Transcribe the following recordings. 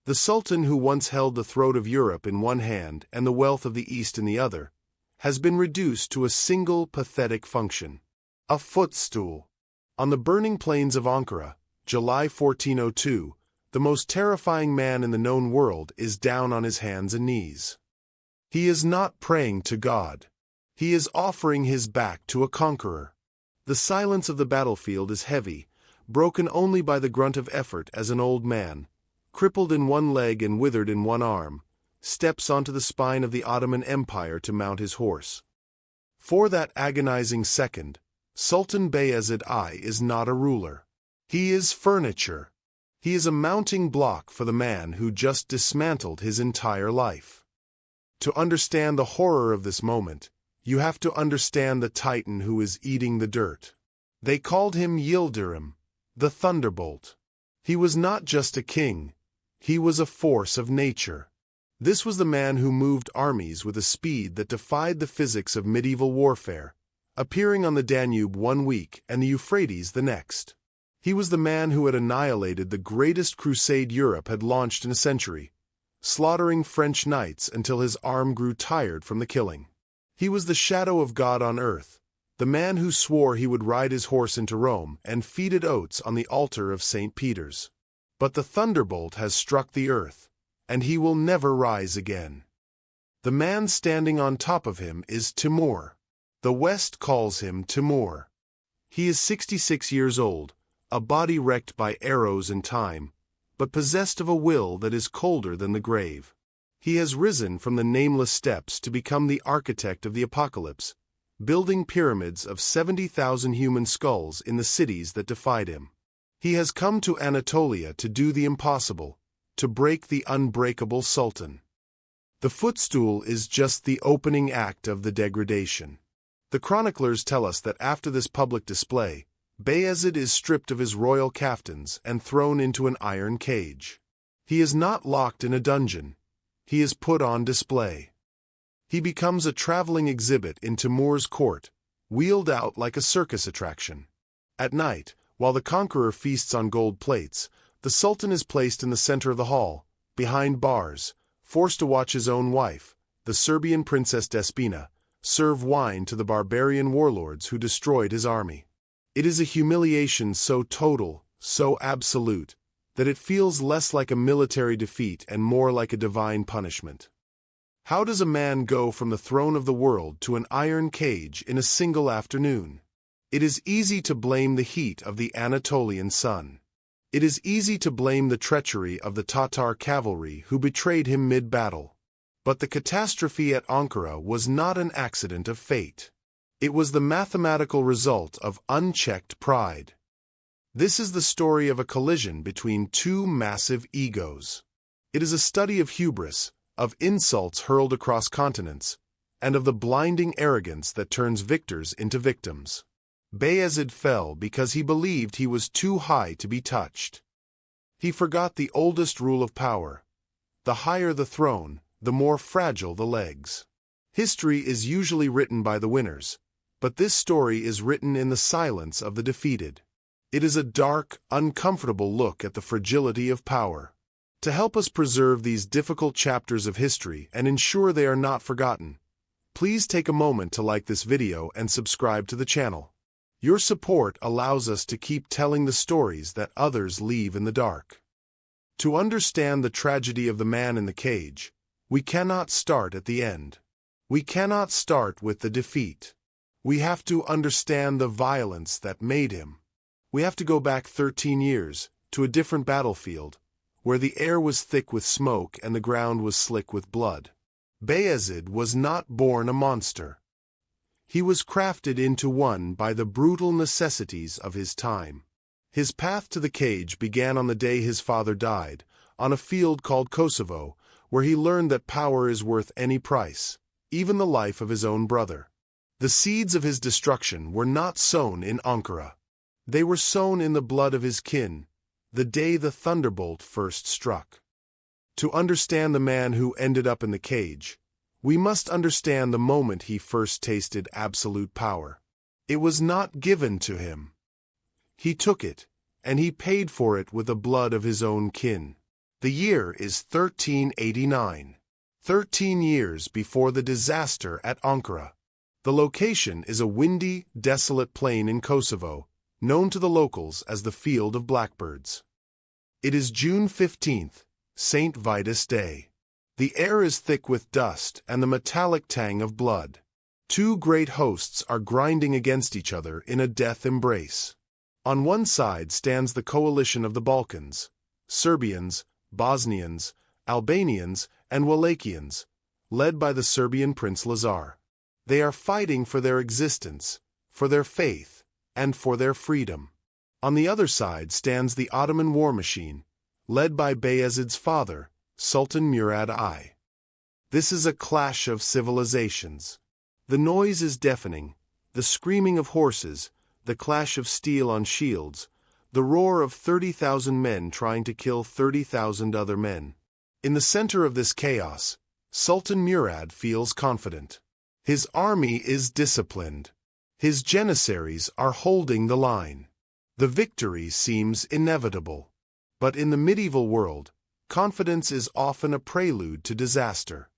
The Sultan, who once held the throat of Europe in one hand and the wealth of the East in the other, has been reduced to a single pathetic function: a footstool. On the burning plains of Ankara, July 1402, the most terrifying man in the known world is down on his hands and knees. He is not praying to God. He is offering his back to a conqueror. The silence of the battlefield is heavy, broken only by the grunt of effort as an old man, crippled in one leg and withered in one arm, steps onto the spine of the Ottoman Empire to mount his horse. For that agonizing second, Sultan Bayezid I is not a ruler. He is furniture. He is a mounting block for the man who just dismantled his entire life. To understand the horror of this moment, you have to understand the titan who is eating the dirt. They called him Yildirim, the thunderbolt. He was not just a king. He was a force of nature. This was the man who moved armies with a speed that defied the physics of medieval warfare, appearing on the Danube one week and the Euphrates the next. He was the man who had annihilated the greatest crusade Europe had launched in a century, slaughtering French knights until his arm grew tired from the killing. He was the shadow of God on earth, the man who swore he would ride his horse into Rome and feed it oats on the altar of St. Peter's. But the thunderbolt has struck the earth, and he will never rise again. The man standing on top of him is Timur. The West calls him Timur. He is 66 years old, a body wrecked by arrows and time, but possessed of a will that is colder than the grave. He has risen from the nameless steppes to become the architect of the apocalypse, building pyramids of 70,000 human skulls in the cities that defied him. He has come to Anatolia to do the impossible, to break the unbreakable Sultan. The footstool is just the opening act of the degradation. The chroniclers tell us that after this public display, Bayezid is stripped of his royal caftans and thrown into an iron cage. He is not locked in a dungeon. He is put on display. He becomes a traveling exhibit in Timur's court, wheeled out like a circus attraction. At night, while the conqueror feasts on gold plates, the Sultan is placed in the center of the hall, behind bars, forced to watch his own wife, the Serbian Princess Despina, serve wine to the barbarian warlords who destroyed his army. It is a humiliation so total, so absolute, that it feels less like a military defeat and more like a divine punishment. How does a man go from the throne of the world to an iron cage in a single afternoon? It is easy to blame the heat of the Anatolian sun. It is easy to blame the treachery of the Tatar cavalry who betrayed him mid-battle. But the catastrophe at Ankara was not an accident of fate. It was the mathematical result of unchecked pride. This is the story of a collision between two massive egos. It is a study of hubris, of insults hurled across continents, and of the blinding arrogance that turns victors into victims. Bayezid fell because he believed he was too high to be touched. He forgot the oldest rule of power: the higher the throne, the more fragile the legs. History is usually written by the winners, but this story is written in the silence of the defeated. It is a dark, uncomfortable look at the fragility of power. To help us preserve these difficult chapters of history and ensure they are not forgotten, please take a moment to like this video and subscribe to the channel. Your support allows us to keep telling the stories that others leave in the dark. To understand the tragedy of the man in the cage, we cannot start at the end. We cannot start with the defeat. We have to understand the violence that made him. We have to go back 13 years, to a different battlefield, where the air was thick with smoke and the ground was slick with blood. Bayezid was not born a monster. He was crafted into one by the brutal necessities of his time. His path to the cage began on the day his father died, on a field called Kosovo, where he learned that power is worth any price, even the life of his own brother. The seeds of his destruction were not sown in Ankara. They were sown in the blood of his kin, the day the thunderbolt first struck. To understand the man who ended up in the cage, we must understand the moment he first tasted absolute power. It was not given to him. He took it, and he paid for it with the blood of his own kin. The year is 1389, 13 years before the disaster at Ankara. The location is a windy, desolate plain in Kosovo, known to the locals as the Field of Blackbirds. It is June 15th, St. Vitus Day. The air is thick with dust and the metallic tang of blood. Two great hosts are grinding against each other in a death embrace. On one side stands the coalition of the Balkans, Serbians, Bosnians, Albanians, and Wallachians, led by the Serbian Prince Lazar. They are fighting for their existence, for their faith, and for their freedom. On the other side stands the Ottoman war machine, led by Bayezid's father, Sultan Murad I. This is a clash of civilizations. The noise is deafening, the screaming of horses, the clash of steel on shields, the roar of 30,000 men trying to kill 30,000 other men. In the center of this chaos, Sultan Murad feels confident. His army is disciplined. His janissaries are holding the line. The victory seems inevitable. But in the medieval world, confidence is often a prelude to disaster.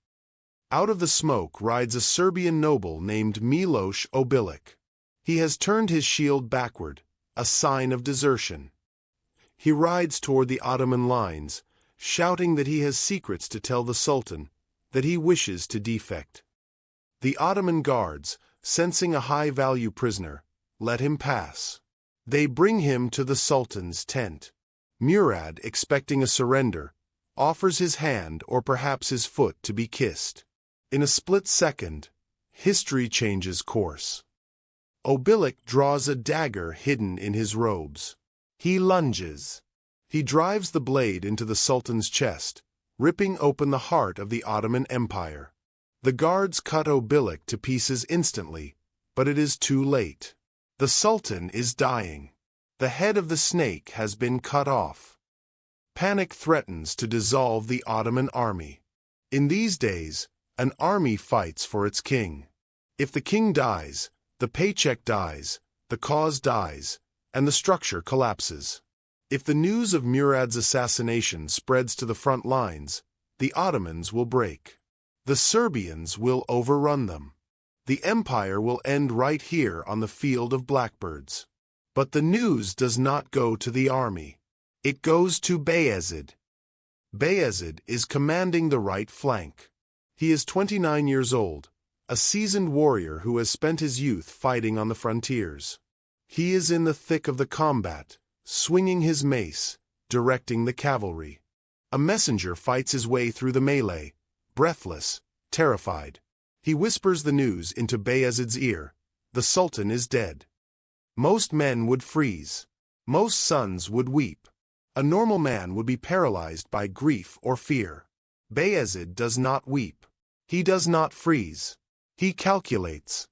Out of the smoke rides a Serbian noble named Miloš Obilić. He has turned his shield backward, a sign of desertion. He rides toward the Ottoman lines, shouting that he has secrets to tell the Sultan, that he wishes to defect. The Ottoman guards, sensing a high-value prisoner, let him pass. They bring him to the Sultan's tent. Murad, expecting a surrender, offers his hand or perhaps his foot to be kissed. In a split second, history changes course. Obilić draws a dagger hidden in his robes. He lunges. He drives the blade into the Sultan's chest, ripping open the heart of the Ottoman Empire. The guards cut Obilić to pieces instantly, but it is too late. The Sultan is dying. The head of the snake has been cut off. Panic threatens to dissolve the Ottoman army. In these days, an army fights for its king. If the king dies, the paycheck dies, the cause dies, and the structure collapses. If the news of Murad's assassination spreads to the front lines, the Ottomans will break. The Serbians will overrun them. The empire will end right here on the Field of Blackbirds. But the news does not go to the army. It goes to Bayezid. Bayezid is commanding the right flank. He is 29 years old, a seasoned warrior who has spent his youth fighting on the frontiers. He is in the thick of the combat, swinging his mace, directing the cavalry. A messenger fights his way through the melee, breathless, terrified. He whispers the news into Bayezid's ear: the Sultan is dead. Most men would freeze. Most sons would weep. A normal man would be paralyzed by grief or fear. Bayezid does not weep. He does not freeze. He calculates.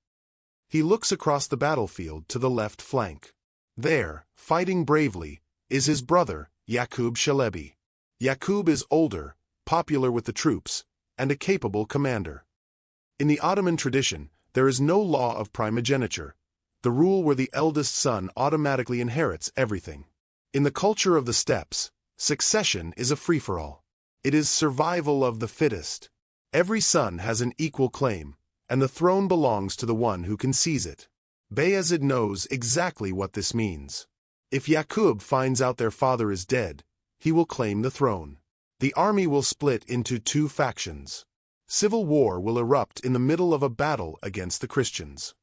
He looks across the battlefield to the left flank. There, fighting bravely, is his brother, Yakub Shalebi. Yakub is older, popular with the troops, and a capable commander. In the Ottoman tradition, there is no law of primogeniture, the rule where the eldest son automatically inherits everything. In the culture of the steppes, succession is a free-for-all. It is survival of the fittest. Every son has an equal claim, and the throne belongs to the one who can seize it. Bayezid knows exactly what this means. If Yakub finds out their father is dead, he will claim the throne. The army will split into two factions. Civil war will erupt in the middle of a battle against the Christians.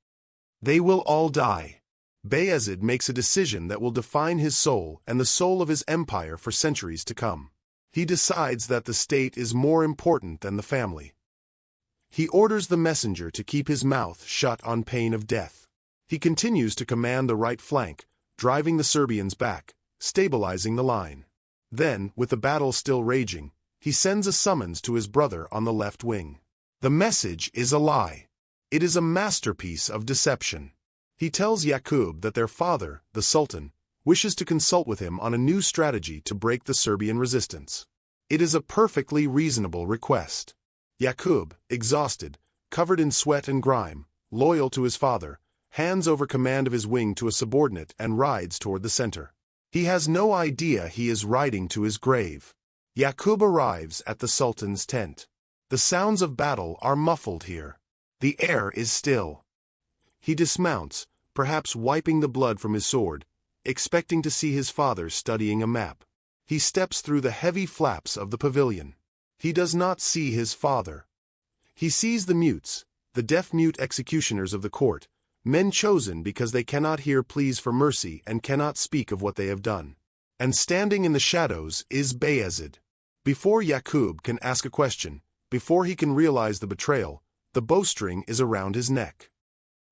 They will all die. Bayezid makes a decision that will define his soul and the soul of his empire for centuries to come. He decides that the state is more important than the family. He orders the messenger to keep his mouth shut on pain of death. He continues to command the right flank, driving the Serbians back, stabilizing the line. Then, with the battle still raging, he sends a summons to his brother on the left wing. The message is a lie. It is a masterpiece of deception. He tells Yakub that their father, the Sultan, wishes to consult with him on a new strategy to break the Serbian resistance. It is a perfectly reasonable request. Yakub, exhausted, covered in sweat and grime, loyal to his father, hands over command of his wing to a subordinate and rides toward the center. He has no idea he is riding to his grave. Yaqub arrives at the Sultan's tent. The sounds of battle are muffled here. The air is still. He dismounts, perhaps wiping the blood from his sword, expecting to see his father studying a map. He steps through the heavy flaps of the pavilion. He does not see his father. He sees the mutes, the deaf-mute executioners of the court, men chosen because they cannot hear pleas for mercy and cannot speak of what they have done. And standing in the shadows is Bayezid. Before Yaqub can ask a question, before he can realize the betrayal, the bowstring is around his neck.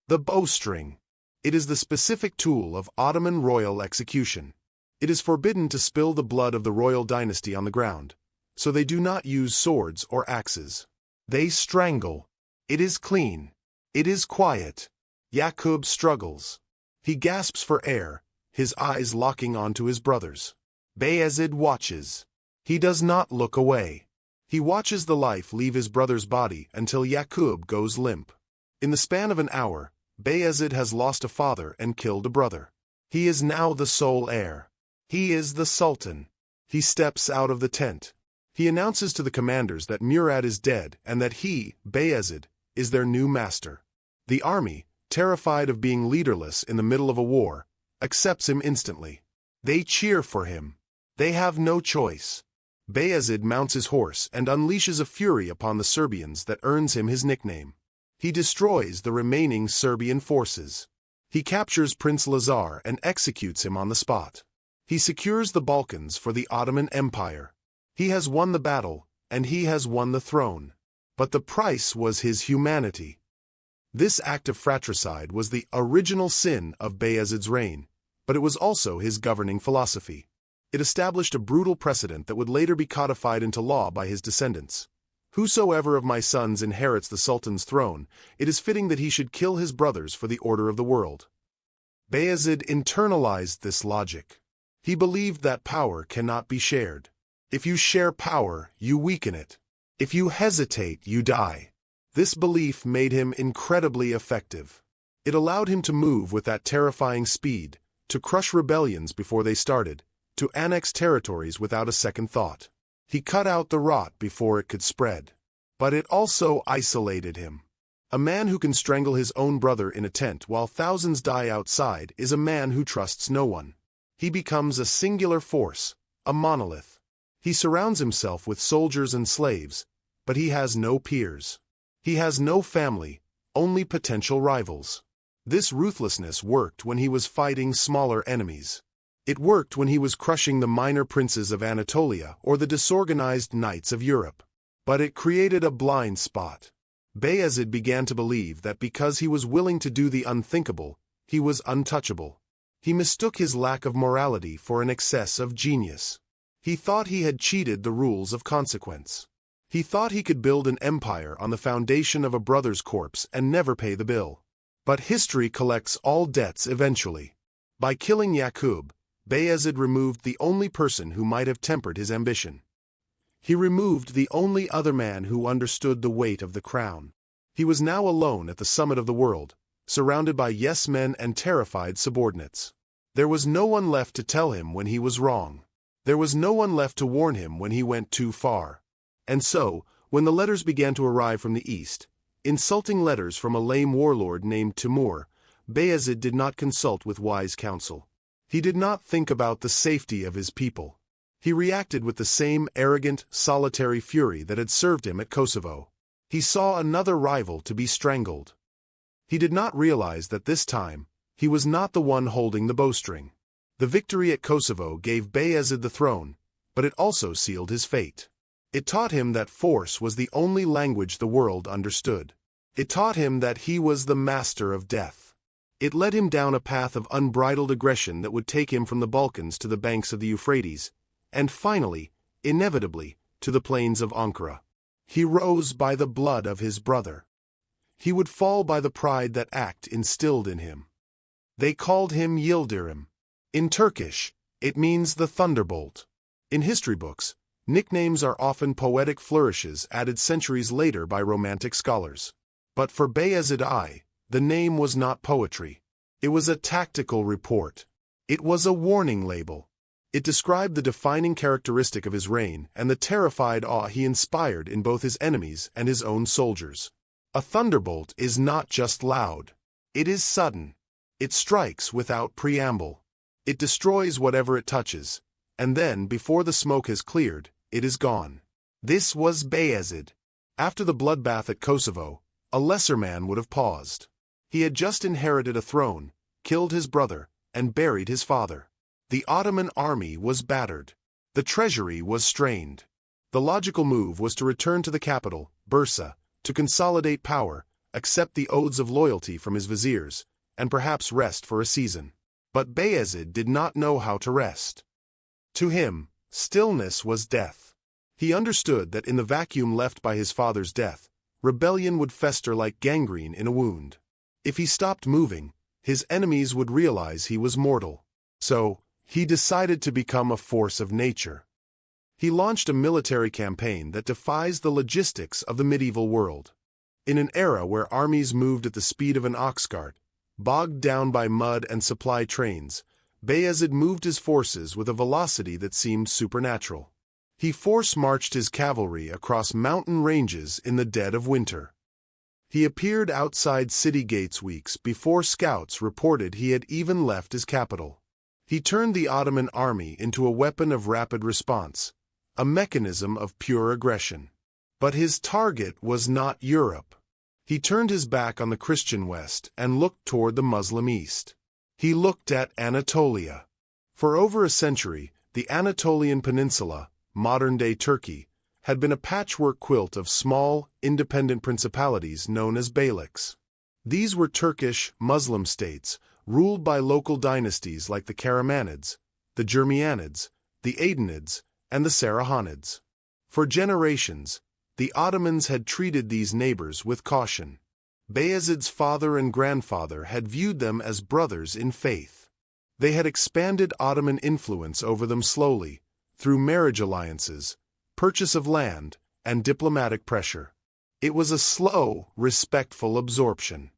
The bowstring. It is the specific tool of Ottoman royal execution. It is forbidden to spill the blood of the royal dynasty on the ground, so they do not use swords or axes. They strangle. It is clean. It is quiet. Yaqub struggles. He gasps for air, his eyes locking onto his brother's. Bayezid watches. He does not look away. He watches the life leave his brother's body until Yaqub goes limp. In the span of an hour, Bayezid has lost a father and killed a brother. He is now the sole heir. He is the Sultan. He steps out of the tent. He announces to the commanders that Murad is dead and that he, Bayezid, is their new master. The army, terrified of being leaderless in the middle of a war, accepts him instantly. They cheer for him. They have no choice. Bayezid mounts his horse and unleashes a fury upon the Serbians that earns him his nickname. He destroys the remaining Serbian forces. He captures Prince Lazar and executes him on the spot. He secures the Balkans for the Ottoman Empire. He has won the battle, and he has won the throne. But the price was his humanity. This act of fratricide was the original sin of Bayezid's reign, but it was also his governing philosophy. It established a brutal precedent that would later be codified into law by his descendants. Whosoever of my sons inherits the Sultan's throne, it is fitting that he should kill his brothers for the order of the world. Bayezid internalized this logic. He believed that power cannot be shared. If you share power, you weaken it. If you hesitate, you die. This belief made him incredibly effective. It allowed him to move with that terrifying speed, to crush rebellions before they started, to annex territories without a second thought. He cut out the rot before it could spread. But it also isolated him. A man who can strangle his own brother in a tent while thousands die outside is a man who trusts no one. He becomes a singular force, a monolith. He surrounds himself with soldiers and slaves, but he has no peers. He has no family, only potential rivals. This ruthlessness worked when he was fighting smaller enemies. It worked when he was crushing the minor princes of Anatolia or the disorganized knights of Europe. But it created a blind spot. Bayezid began to believe that because he was willing to do the unthinkable, he was untouchable. He mistook his lack of morality for an excess of genius. He thought he had cheated the rules of consequence. He thought he could build an empire on the foundation of a brother's corpse and never pay the bill. But history collects all debts eventually. By killing Yaqub, Bayezid removed the only person who might have tempered his ambition. He removed the only other man who understood the weight of the crown. He was now alone at the summit of the world, surrounded by yes-men and terrified subordinates. There was no one left to tell him when he was wrong. There was no one left to warn him when he went too far. And so, when the letters began to arrive from the east, insulting letters from a lame warlord named Timur, Bayezid did not consult with wise counsel. He did not think about the safety of his people. He reacted with the same arrogant, solitary fury that had served him at Kosovo. He saw another rival to be strangled. He did not realize that this time, he was not the one holding the bowstring. The victory at Kosovo gave Bayezid the throne, but it also sealed his fate. It taught him that force was the only language the world understood. It taught him that he was the master of death. It led him down a path of unbridled aggression that would take him from the Balkans to the banks of the Euphrates, and finally, inevitably, to the plains of Ankara. He rose by the blood of his brother. He would fall by the pride that act instilled in him. They called him Yildirim. In Turkish, it means the thunderbolt. In history books, nicknames are often poetic flourishes added centuries later by romantic scholars. But for Bayezid I, the name was not poetry. It was a tactical report. It was a warning label. It described the defining characteristic of his reign and the terrified awe he inspired in both his enemies and his own soldiers. A thunderbolt is not just loud. It is sudden. It strikes without preamble. It destroys whatever it touches, and then, before the smoke has cleared, it is gone. This was Bayezid. After the bloodbath at Kosovo, a lesser man would have paused. He had just inherited a throne, killed his brother, and buried his father. The Ottoman army was battered. The treasury was strained. The logical move was to return to the capital, Bursa, to consolidate power, accept the oaths of loyalty from his viziers, and perhaps rest for a season. But Bayezid did not know how to rest. To him, stillness was death. He understood that in the vacuum left by his father's death, rebellion would fester like gangrene in a wound. If he stopped moving, his enemies would realize he was mortal. So, he decided to become a force of nature. He launched a military campaign that defies the logistics of the medieval world. In an era where armies moved at the speed of an ox cart, bogged down by mud and supply trains, Bayezid moved his forces with a velocity that seemed supernatural. He force-marched his cavalry across mountain ranges in the dead of winter. He appeared outside city gates weeks before scouts reported he had even left his capital. He turned the Ottoman army into a weapon of rapid response, a mechanism of pure aggression. But his target was not Europe. He turned his back on the Christian West and looked toward the Muslim East. He looked at Anatolia. For over a century, the Anatolian peninsula, modern-day Turkey, had been a patchwork quilt of small, independent principalities known as beyliks. These were Turkish, Muslim states, ruled by local dynasties like the Karamanids, the Germianids, the Aydinids, and the Sarahanids. For generations, the Ottomans had treated these neighbors with caution. Bayezid's father and grandfather had viewed them as brothers in faith. They had expanded Ottoman influence over them slowly, through marriage alliances, purchase of land, and diplomatic pressure. It was a slow, respectful absorption.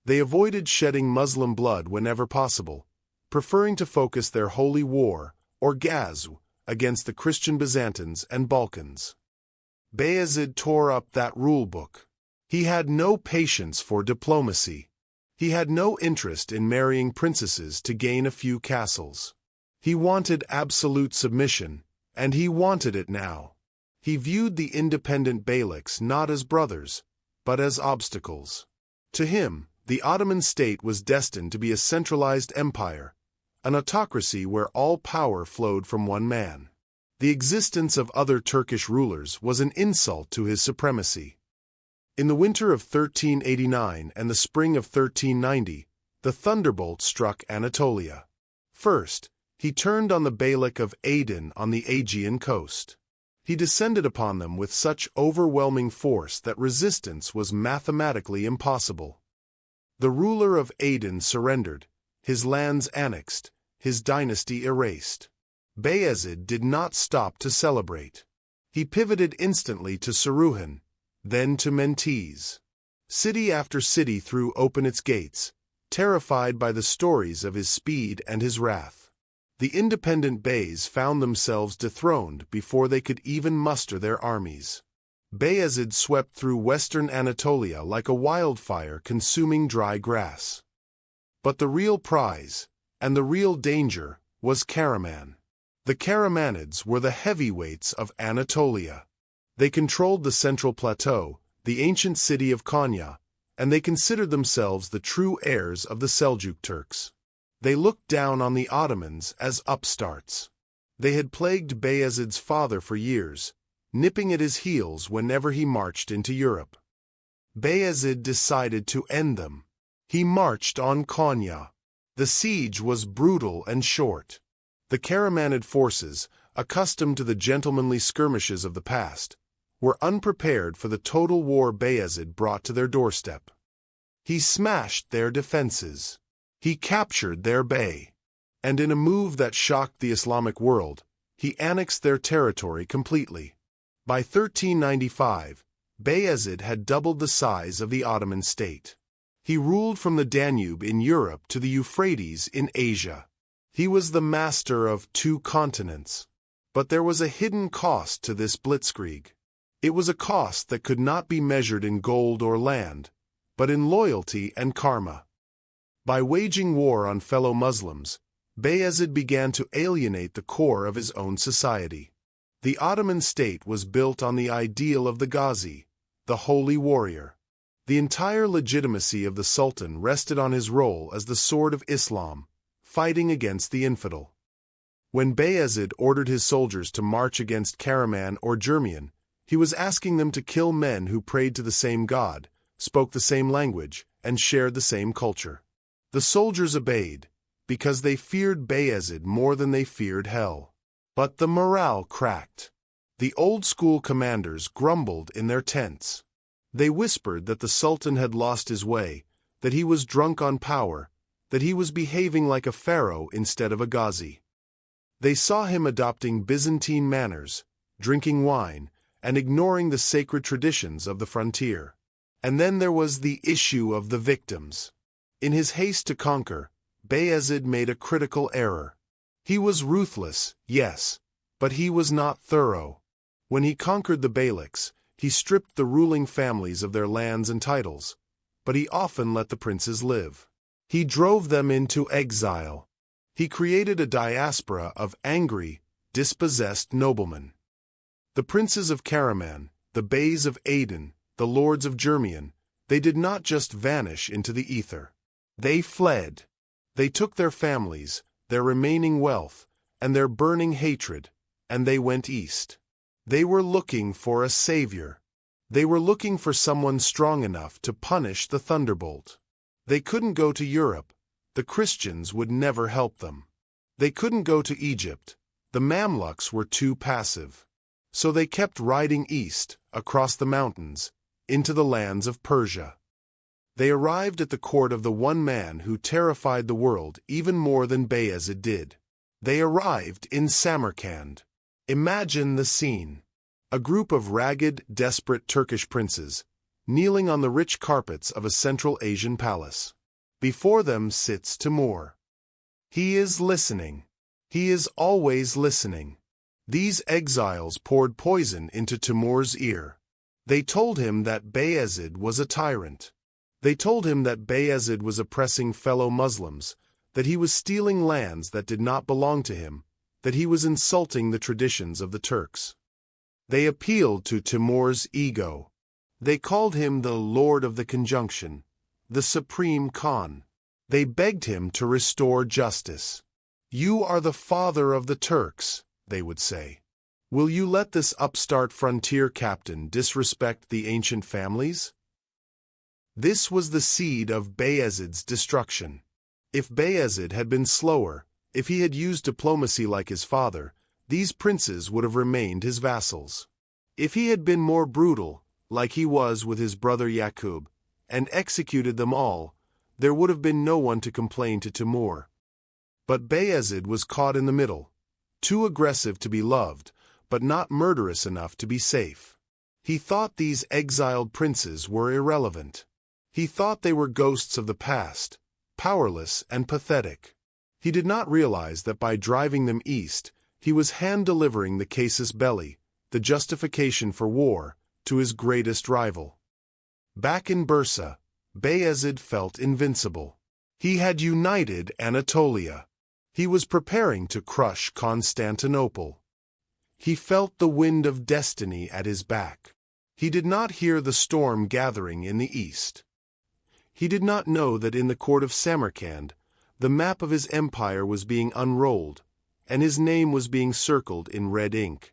They avoided shedding Muslim blood whenever possible, preferring to focus their holy war, or ghazw, against the Christian Byzantines and Balkans. Bayezid tore up that rulebook. He had no patience for diplomacy. He had no interest in marrying princesses to gain a few castles. He wanted absolute submission, and he wanted it now. He viewed the independent beyliks not as brothers, but as obstacles. To him, the Ottoman state was destined to be a centralized empire, an autocracy where all power flowed from one man. The existence of other Turkish rulers was an insult to his supremacy. In the winter of 1389 and the spring of 1390, the thunderbolt struck Anatolia. First, he turned on the beylik of Aydin on the Aegean coast. He descended upon them with such overwhelming force that resistance was mathematically impossible. The ruler of Aydin surrendered, his lands annexed, his dynasty erased. Bayezid did not stop to celebrate. He pivoted instantly to Saruhan, then to Mentees. City after city threw open its gates, terrified by the stories of his speed and his wrath. The independent beys found themselves dethroned before they could even muster their armies. Bayezid swept through western Anatolia like a wildfire consuming dry grass. But the real prize, and the real danger, was Karaman. The Karamanids were the heavyweights of Anatolia. They controlled the central plateau, the ancient city of Konya, and they considered themselves the true heirs of the Seljuk Turks. They looked down on the Ottomans as upstarts. They had plagued Bayezid's father for years, nipping at his heels whenever he marched into Europe. Bayezid decided to end them. He marched on Konya. The siege was brutal and short. The Karamanid forces, accustomed to the gentlemanly skirmishes of the past, were unprepared for the total war Bayezid brought to their doorstep. He smashed their defenses. He captured their bey. And in a move that shocked the Islamic world, he annexed their territory completely. By 1395, Bayezid had doubled the size of the Ottoman state. He ruled from the Danube in Europe to the Euphrates in Asia. He was the master of 2 continents. But there was a hidden cost to this blitzkrieg. It was a cost that could not be measured in gold or land, but in loyalty and karma. By waging war on fellow Muslims, Bayezid began to alienate the core of his own society. The Ottoman state was built on the ideal of the Ghazi, the holy warrior. The entire legitimacy of the Sultan rested on his role as the sword of Islam, fighting against the infidel. When Bayezid ordered his soldiers to march against Karaman or Germian, he was asking them to kill men who prayed to the same god, spoke the same language, and shared the same culture. The soldiers obeyed, because they feared Bayezid more than they feared hell. But the morale cracked. The old-school commanders grumbled in their tents. They whispered that the Sultan had lost his way, that he was drunk on power, that he was behaving like a pharaoh instead of a Ghazi. They saw him adopting Byzantine manners, drinking wine, and ignoring the sacred traditions of the frontier. And then there was the issue of the victims. In his haste to conquer, Bayezid made a critical error. He was ruthless, yes, but he was not thorough. When he conquered the Beyliks, he stripped the ruling families of their lands and titles, but he often let the princes live. He drove them into exile. He created a diaspora of angry, dispossessed noblemen. The princes of Karaman, the beys of Aden, the lords of Germian, they did not just vanish into the ether. They fled. They took their families, their remaining wealth, and their burning hatred, and they went east. They were looking for a savior. They were looking for someone strong enough to punish the thunderbolt. They couldn't go to Europe. The Christians would never help them. They couldn't go to Egypt. The Mamluks were too passive. So they kept riding east, across the mountains, into the lands of Persia. They arrived at the court of the one man who terrified the world even more than Bayezid did. They arrived in Samarkand. Imagine the scene. A group of ragged, desperate Turkish princes, kneeling on the rich carpets of a Central Asian palace. Before them sits Timur. He is listening. He is always listening. These exiles poured poison into Timur's ear. They told him that Bayezid was a tyrant. They told him that Bayezid was oppressing fellow Muslims, that he was stealing lands that did not belong to him, that he was insulting the traditions of the Turks. They appealed to Timur's ego. They called him the Lord of the Conjunction, the Supreme Khan. They begged him to restore justice. "You are the father of the Turks," they would say. "Will you let this upstart frontier captain disrespect the ancient families?" This was the seed of Bayezid's destruction. If Bayezid had been slower, if he had used diplomacy like his father, these princes would have remained his vassals. If he had been more brutal, like he was with his brother Yaqub, and executed them all, there would have been no one to complain to Timur. But Bayezid was caught in the middle, too aggressive to be loved, but not murderous enough to be safe. He thought these exiled princes were irrelevant. He thought they were ghosts of the past, powerless and pathetic. He did not realize that by driving them east, he was hand-delivering the casus belli, the justification for war, to his greatest rival. Back in Bursa, Bayezid felt invincible. He had united Anatolia. He was preparing to crush Constantinople. He felt the wind of destiny at his back. He did not hear the storm gathering in the east. He did not know that in the court of Samarkand, the map of his empire was being unrolled, and his name was being circled in red ink.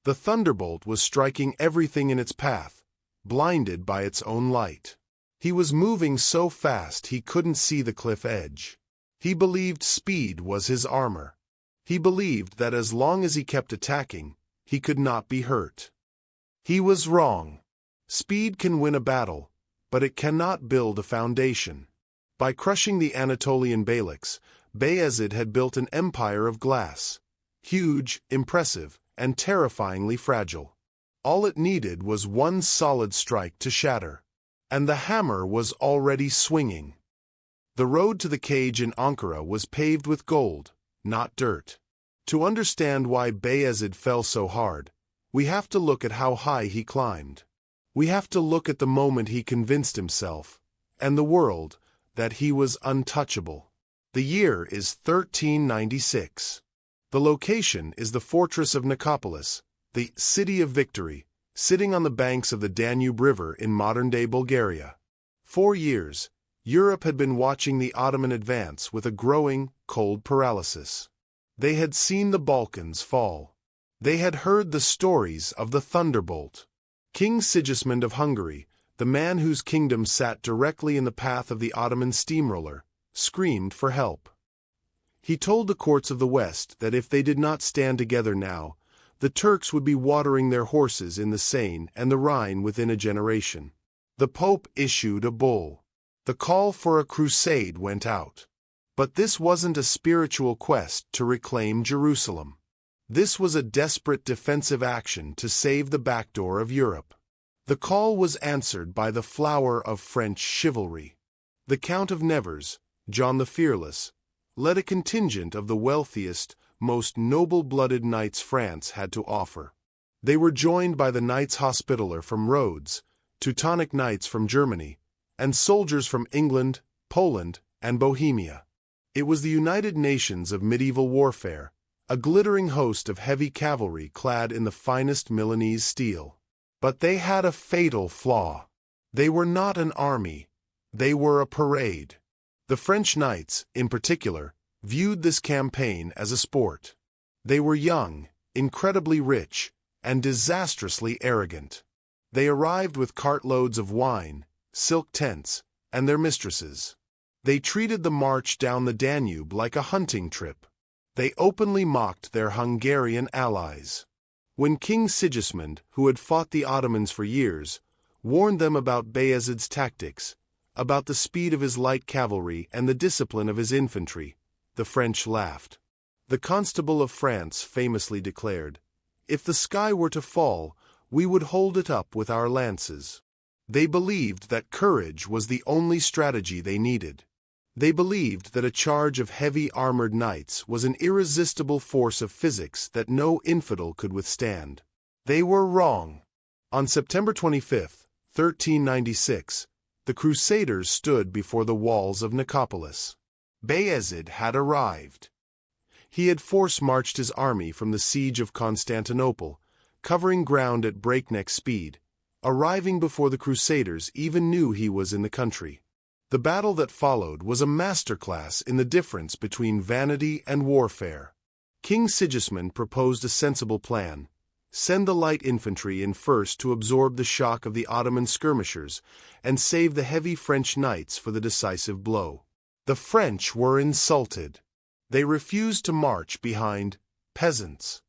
The thunderbolt was striking everything in its path, blinded by its own light. He was moving so fast he couldn't see the cliff edge. He believed speed was his armor. He believed that as long as he kept attacking, he could not be hurt. He was wrong. Speed can win a battle, but it cannot build a foundation. By crushing the Anatolian Beyliks, Bayezid had built an empire of glass, huge, impressive, and terrifyingly fragile. All it needed was one solid strike to shatter, and the hammer was already swinging. The road to the cage in Ankara was paved with gold, not dirt. To understand why Bayezid fell so hard, we have to look at how high he climbed. We have to look at the moment he convinced himself, and the world, that he was untouchable. The year is 1396. The location is the fortress of Nicopolis, the City of Victory, sitting on the banks of the Danube River in modern-day Bulgaria. 4 years, Europe had been watching the Ottoman advance with a growing, cold paralysis. They had seen the Balkans fall. They had heard the stories of the thunderbolt. King Sigismund of Hungary, the man whose kingdom sat directly in the path of the Ottoman steamroller, screamed for help. He told the courts of the West that if they did not stand together now, the Turks would be watering their horses in the Seine and the Rhine within a generation. The Pope issued a bull. The call for a crusade went out. But this wasn't a spiritual quest to reclaim Jerusalem. This was a desperate defensive action to save the backdoor of Europe. The call was answered by the flower of French chivalry. The Count of Nevers, John the Fearless, led a contingent of the wealthiest, most noble-blooded knights France had to offer. They were joined by the Knights Hospitaller from Rhodes, Teutonic Knights from Germany, and soldiers from England, Poland, and Bohemia. It was the United Nations of medieval warfare, a glittering host of heavy cavalry clad in the finest Milanese steel. But they had a fatal flaw. They were not an army. They were a parade. The French knights, in particular, viewed this campaign as a sport. They were young, incredibly rich, and disastrously arrogant. They arrived with cartloads of wine, silk tents, and their mistresses. They treated the march down the Danube like a hunting trip. They openly mocked their Hungarian allies. When King Sigismund, who had fought the Ottomans for years, warned them about Bayezid's tactics, about the speed of his light cavalry and the discipline of his infantry, the French laughed. The Constable of France famously declared, "If the sky were to fall, we would hold it up with our lances." They believed that courage was the only strategy they needed. They believed that a charge of heavy armored knights was an irresistible force of physics that no infidel could withstand. They were wrong. On September 25, 1396, the Crusaders stood before the walls of Nicopolis. Bayezid had arrived. He had force-marched his army from the siege of Constantinople, covering ground at breakneck speed, arriving before the Crusaders even knew he was in the country. The battle that followed was a masterclass in the difference between vanity and warfare. King Sigismund proposed a sensible plan: send the light infantry in first to absorb the shock of the Ottoman skirmishers and save the heavy French knights for the decisive blow. The French were insulted. They refused to march behind peasants.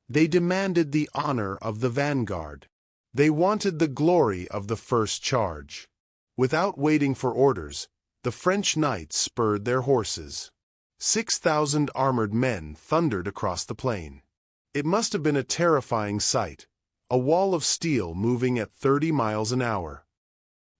They demanded the honor of the vanguard. They wanted the glory of the first charge. Without waiting for orders, the French knights spurred their horses. 6,000 armored men thundered across the plain. It must have been a terrifying sight, a wall of steel moving at 30 miles an hour.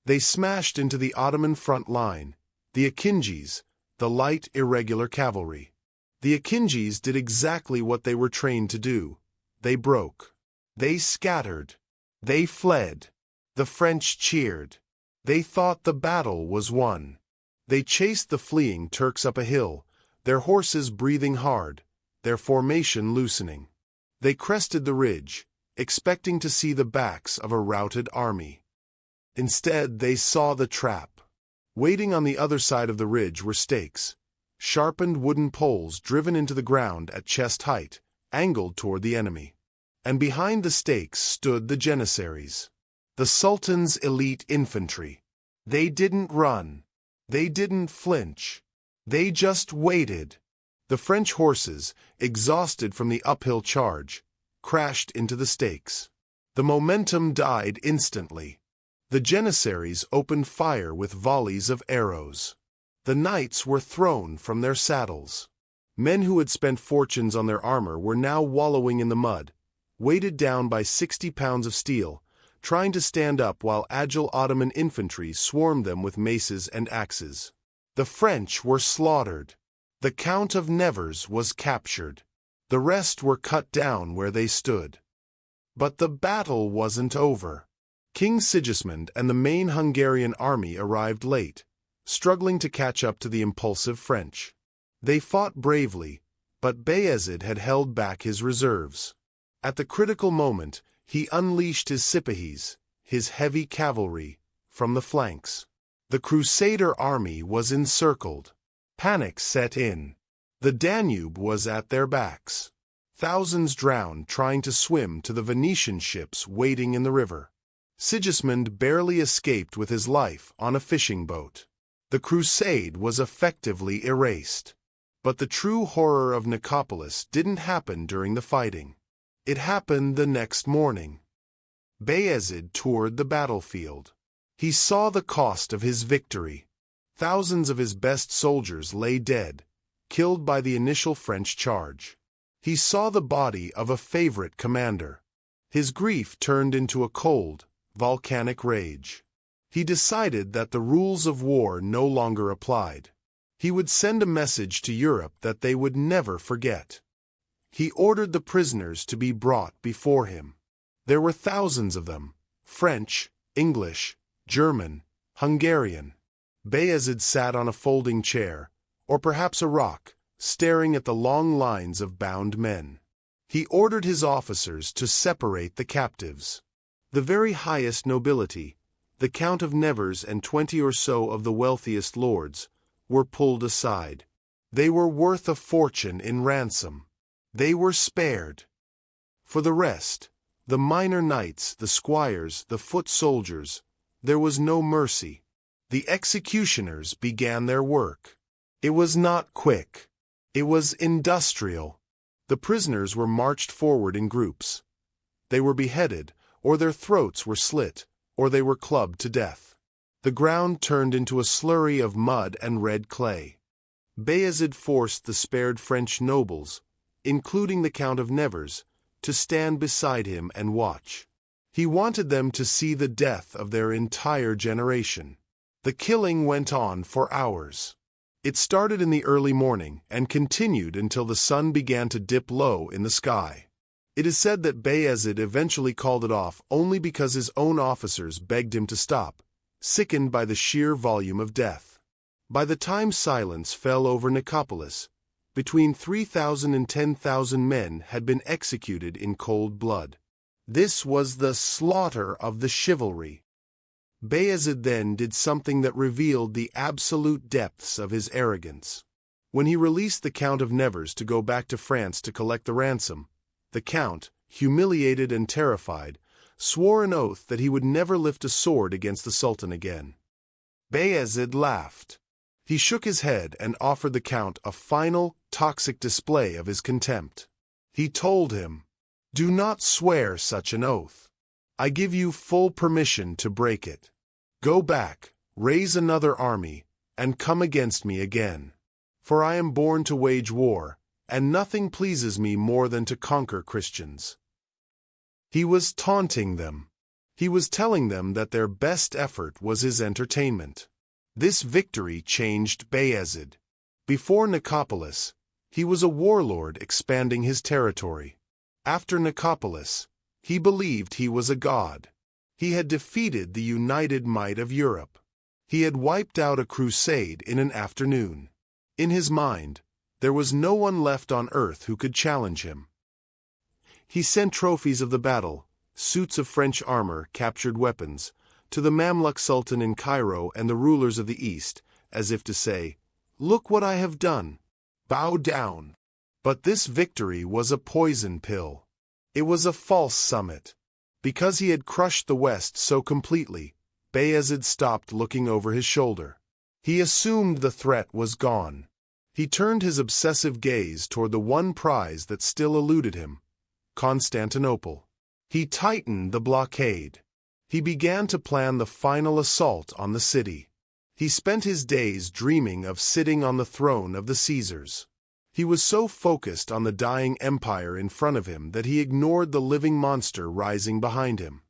They smashed into the Ottoman front line, the Akinjis, the light irregular cavalry. The Akinjis did exactly what they were trained to do. They broke. They scattered. They fled. The French cheered. They thought the battle was won. They chased the fleeing Turks up a hill, their horses breathing hard, their formation loosening. They crested the ridge, expecting to see the backs of a routed army. Instead, they saw the trap. Waiting on the other side of the ridge were stakes, sharpened wooden poles driven into the ground at chest height, angled toward the enemy. And behind the stakes stood the Janissaries, the Sultan's elite infantry. They didn't run. They didn't flinch. They just waited. The French horses, exhausted from the uphill charge, crashed into the stakes. The momentum died instantly. The Janissaries opened fire with volleys of arrows. The knights were thrown from their saddles. Men who had spent fortunes on their armor were now wallowing in the mud, weighted down by 60 pounds of steel, trying to stand up while agile Ottoman infantry swarmed them with maces and axes. The French were slaughtered. The Count of Nevers was captured. The rest were cut down where they stood. But the battle wasn't over. King Sigismund and the main Hungarian army arrived late, struggling to catch up to the impulsive French. They fought bravely, but Bayezid had held back his reserves. At the critical moment, he unleashed his Sipahis, his heavy cavalry, from the flanks. The Crusader army was encircled. Panic set in. The Danube was at their backs. Thousands drowned trying to swim to the Venetian ships waiting in the river. Sigismund barely escaped with his life on a fishing boat. The crusade was effectively erased. But the true horror of Nicopolis didn't happen during the fighting. It happened the next morning. Bayezid toured the battlefield. He saw the cost of his victory. Thousands of his best soldiers lay dead, killed by the initial French charge. He saw the body of a favorite commander. His grief turned into a cold, volcanic rage. He decided that the rules of war no longer applied. He would send a message to Europe that they would never forget. He ordered the prisoners to be brought before him. There were thousands of them, French, English, German, Hungarian. Bayezid sat on a folding chair, or perhaps a rock, staring at the long lines of bound men. He ordered his officers to separate the captives. The very highest nobility, the Count of Nevers and 20 or so of the wealthiest lords, were pulled aside. They were worth a fortune in ransom. They were spared. For the rest, the minor knights, the squires, the foot soldiers, there was no mercy. The executioners began their work. It was not quick. It was industrial. The prisoners were marched forward in groups. They were beheaded, or their throats were slit, or they were clubbed to death. The ground turned into a slurry of mud and red clay. Bayezid forced the spared French nobles, including the Count of Nevers, to stand beside him and watch. He wanted them to see the death of their entire generation. The killing went on for hours. It started in the early morning and continued until the sun began to dip low in the sky. It is said that Bayezid eventually called it off only because his own officers begged him to stop, sickened by the sheer volume of death. By the time silence fell over Nicopolis, between 3,000 and 10,000 men had been executed in cold blood. This was the slaughter of the chivalry. Bayezid then did something that revealed the absolute depths of his arrogance. When he released the Count of Nevers to go back to France to collect the ransom, the Count, humiliated and terrified, swore an oath that he would never lift a sword against the Sultan again. Bayezid laughed. He shook his head and offered the Count a final, toxic display of his contempt. He told him, "Do not swear such an oath. I give you full permission to break it. Go back, raise another army, and come against me again. For I am born to wage war, and nothing pleases me more than to conquer Christians." He was taunting them. He was telling them that their best effort was his entertainment. This victory changed Bayezid. Before Nicopolis, he was a warlord expanding his territory. After Nicopolis, he believed he was a god. He had defeated the united might of Europe. He had wiped out a crusade in an afternoon. In his mind, there was no one left on earth who could challenge him. He sent trophies of the battle, suits of French armor, captured weapons, to the Mamluk Sultan in Cairo and the rulers of the East, as if to say, "Look what I have done. Bow down." But this victory was a poison pill. It was a false summit. Because he had crushed the West so completely, Bayezid stopped looking over his shoulder. He assumed the threat was gone. He turned his obsessive gaze toward the one prize that still eluded him, Constantinople. He tightened the blockade. He began to plan the final assault on the city. He spent his days dreaming of sitting on the throne of the Caesars. He was so focused on the dying empire in front of him that he ignored the living monster rising behind him.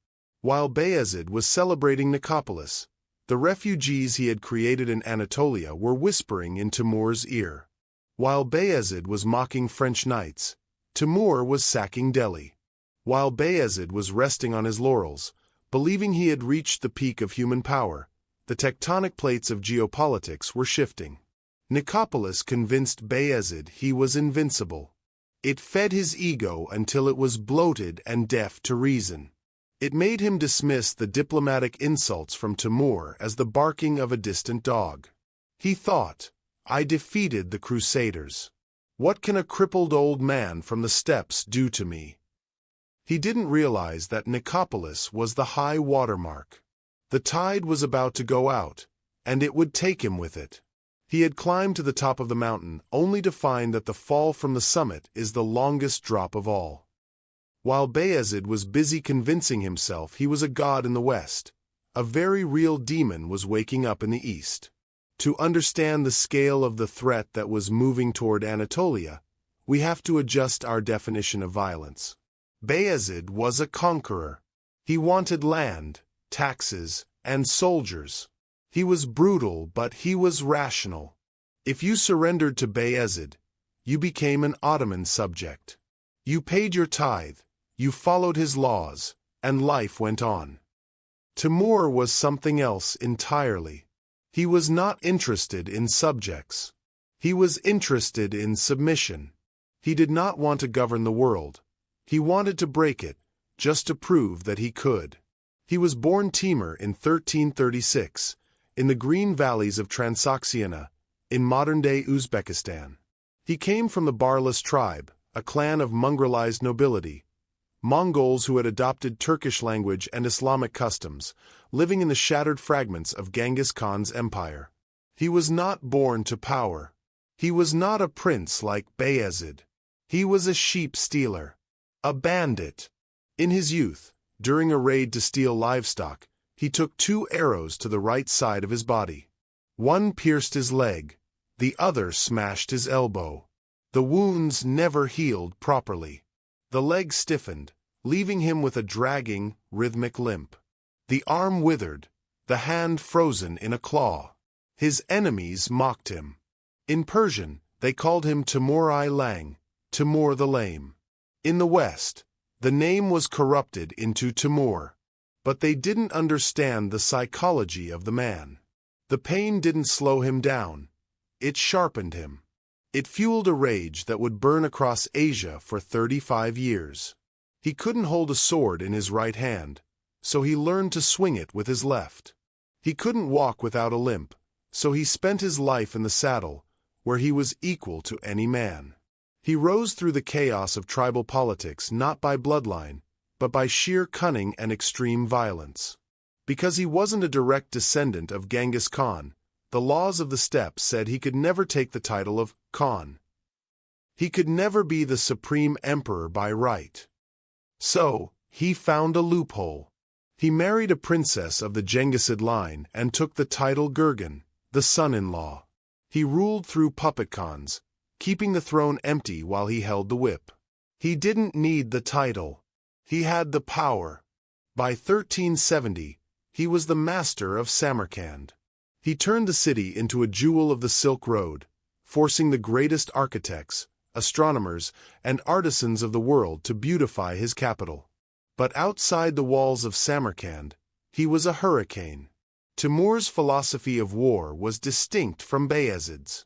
While Bayezid was celebrating Nicopolis, the refugees he had created in Anatolia were whispering in Timur's ear. While Bayezid was mocking French knights, Timur was sacking Delhi. While Bayezid was resting on his laurels, believing he had reached the peak of human power, the tectonic plates of geopolitics were shifting. Nicopolis convinced Bayezid he was invincible. It fed his ego until it was bloated and deaf to reason. It made him dismiss the diplomatic insults from Timur as the barking of a distant dog. He thought, "I defeated the Crusaders. What can a crippled old man from the steppes do to me?" He didn't realize that Nicopolis was the high water mark. The tide was about to go out, and it would take him with it. He had climbed to the top of the mountain only to find that the fall from the summit is the longest drop of all. While Bayezid was busy convincing himself he was a god in the west, a very real demon was waking up in the east. To understand the scale of the threat that was moving toward Anatolia, we have to adjust our definition of violence. Bayezid was a conqueror. He wanted land, taxes, and soldiers. He was brutal, but he was rational. If you surrendered to Bayezid, you became an Ottoman subject. You paid your tithe, you followed his laws, and life went on. Timur was something else entirely. He was not interested in subjects. He was interested in submission. He did not want to govern the world. He wanted to break it, just to prove that he could. He was born Timur in 1336, in the green valleys of Transoxiana, in modern-day Uzbekistan. He came from the Barlas tribe, a clan of mongrelized nobility, Mongols who had adopted Turkish language and Islamic customs, living in the shattered fragments of Genghis Khan's empire. He was not born to power. He was not a prince like Bayezid. He was a sheep stealer, a bandit. In his youth, during a raid to steal livestock, he took 2 arrows to the right side of his body. One pierced his leg, the other smashed his elbow. The wounds never healed properly. The leg stiffened, leaving him with a dragging, rhythmic limp. The arm withered, the hand frozen in a claw. His enemies mocked him. In Persian, they called him Timur-I Lang, Timur the Lame. In the West, the name was corrupted into Timur. But they didn't understand the psychology of the man. The pain didn't slow him down. It sharpened him. It fueled a rage that would burn across Asia for 35 years. He couldn't hold a sword in his right hand, so he learned to swing it with his left. He couldn't walk without a limp, so he spent his life in the saddle, where he was equal to any man. He rose through the chaos of tribal politics not by bloodline, but by sheer cunning and extreme violence. Because he wasn't a direct descendant of Genghis Khan, the laws of the steppe said he could never take the title of Khan. He could never be the supreme emperor by right. So, he found a loophole. He married a princess of the Genghisid line and took the title Gurgen, the son-in-law. He ruled through puppet khans, keeping the throne empty while he held the whip. He didn't need the title. He had the power. By 1370, he was the master of Samarkand. He turned the city into a jewel of the Silk Road, forcing the greatest architects, astronomers, and artisans of the world to beautify his capital. But outside the walls of Samarkand, he was a hurricane. Timur's philosophy of war was distinct from Bayezid's.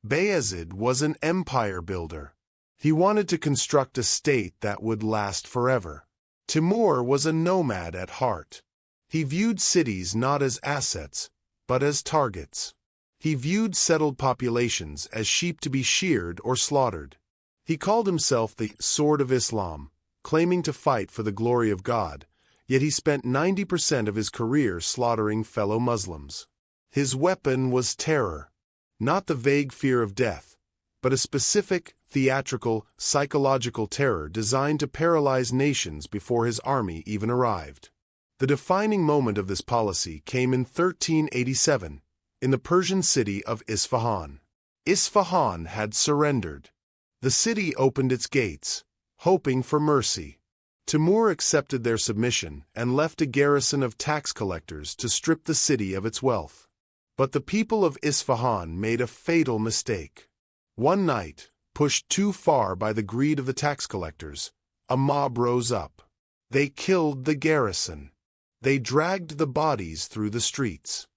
Bayezid was an empire builder. He wanted to construct a state that would last forever. Timur was a nomad at heart. He viewed cities not as assets, but as targets. He viewed settled populations as sheep to be sheared or slaughtered. He called himself the Sword of Islam, claiming to fight for the glory of God, yet he spent 90% of his career slaughtering fellow Muslims. His weapon was terror, not the vague fear of death, but a specific, theatrical, psychological terror designed to paralyze nations before his army even arrived. The defining moment of this policy came in 1387, in the Persian city of Isfahan. Isfahan had surrendered. The city opened its gates, hoping for mercy. Timur accepted their submission and left a garrison of tax collectors to strip the city of its wealth. But the people of Isfahan made a fatal mistake. One night, pushed too far by the greed of the tax collectors, a mob rose up. They killed the garrison. They dragged the bodies through the streets.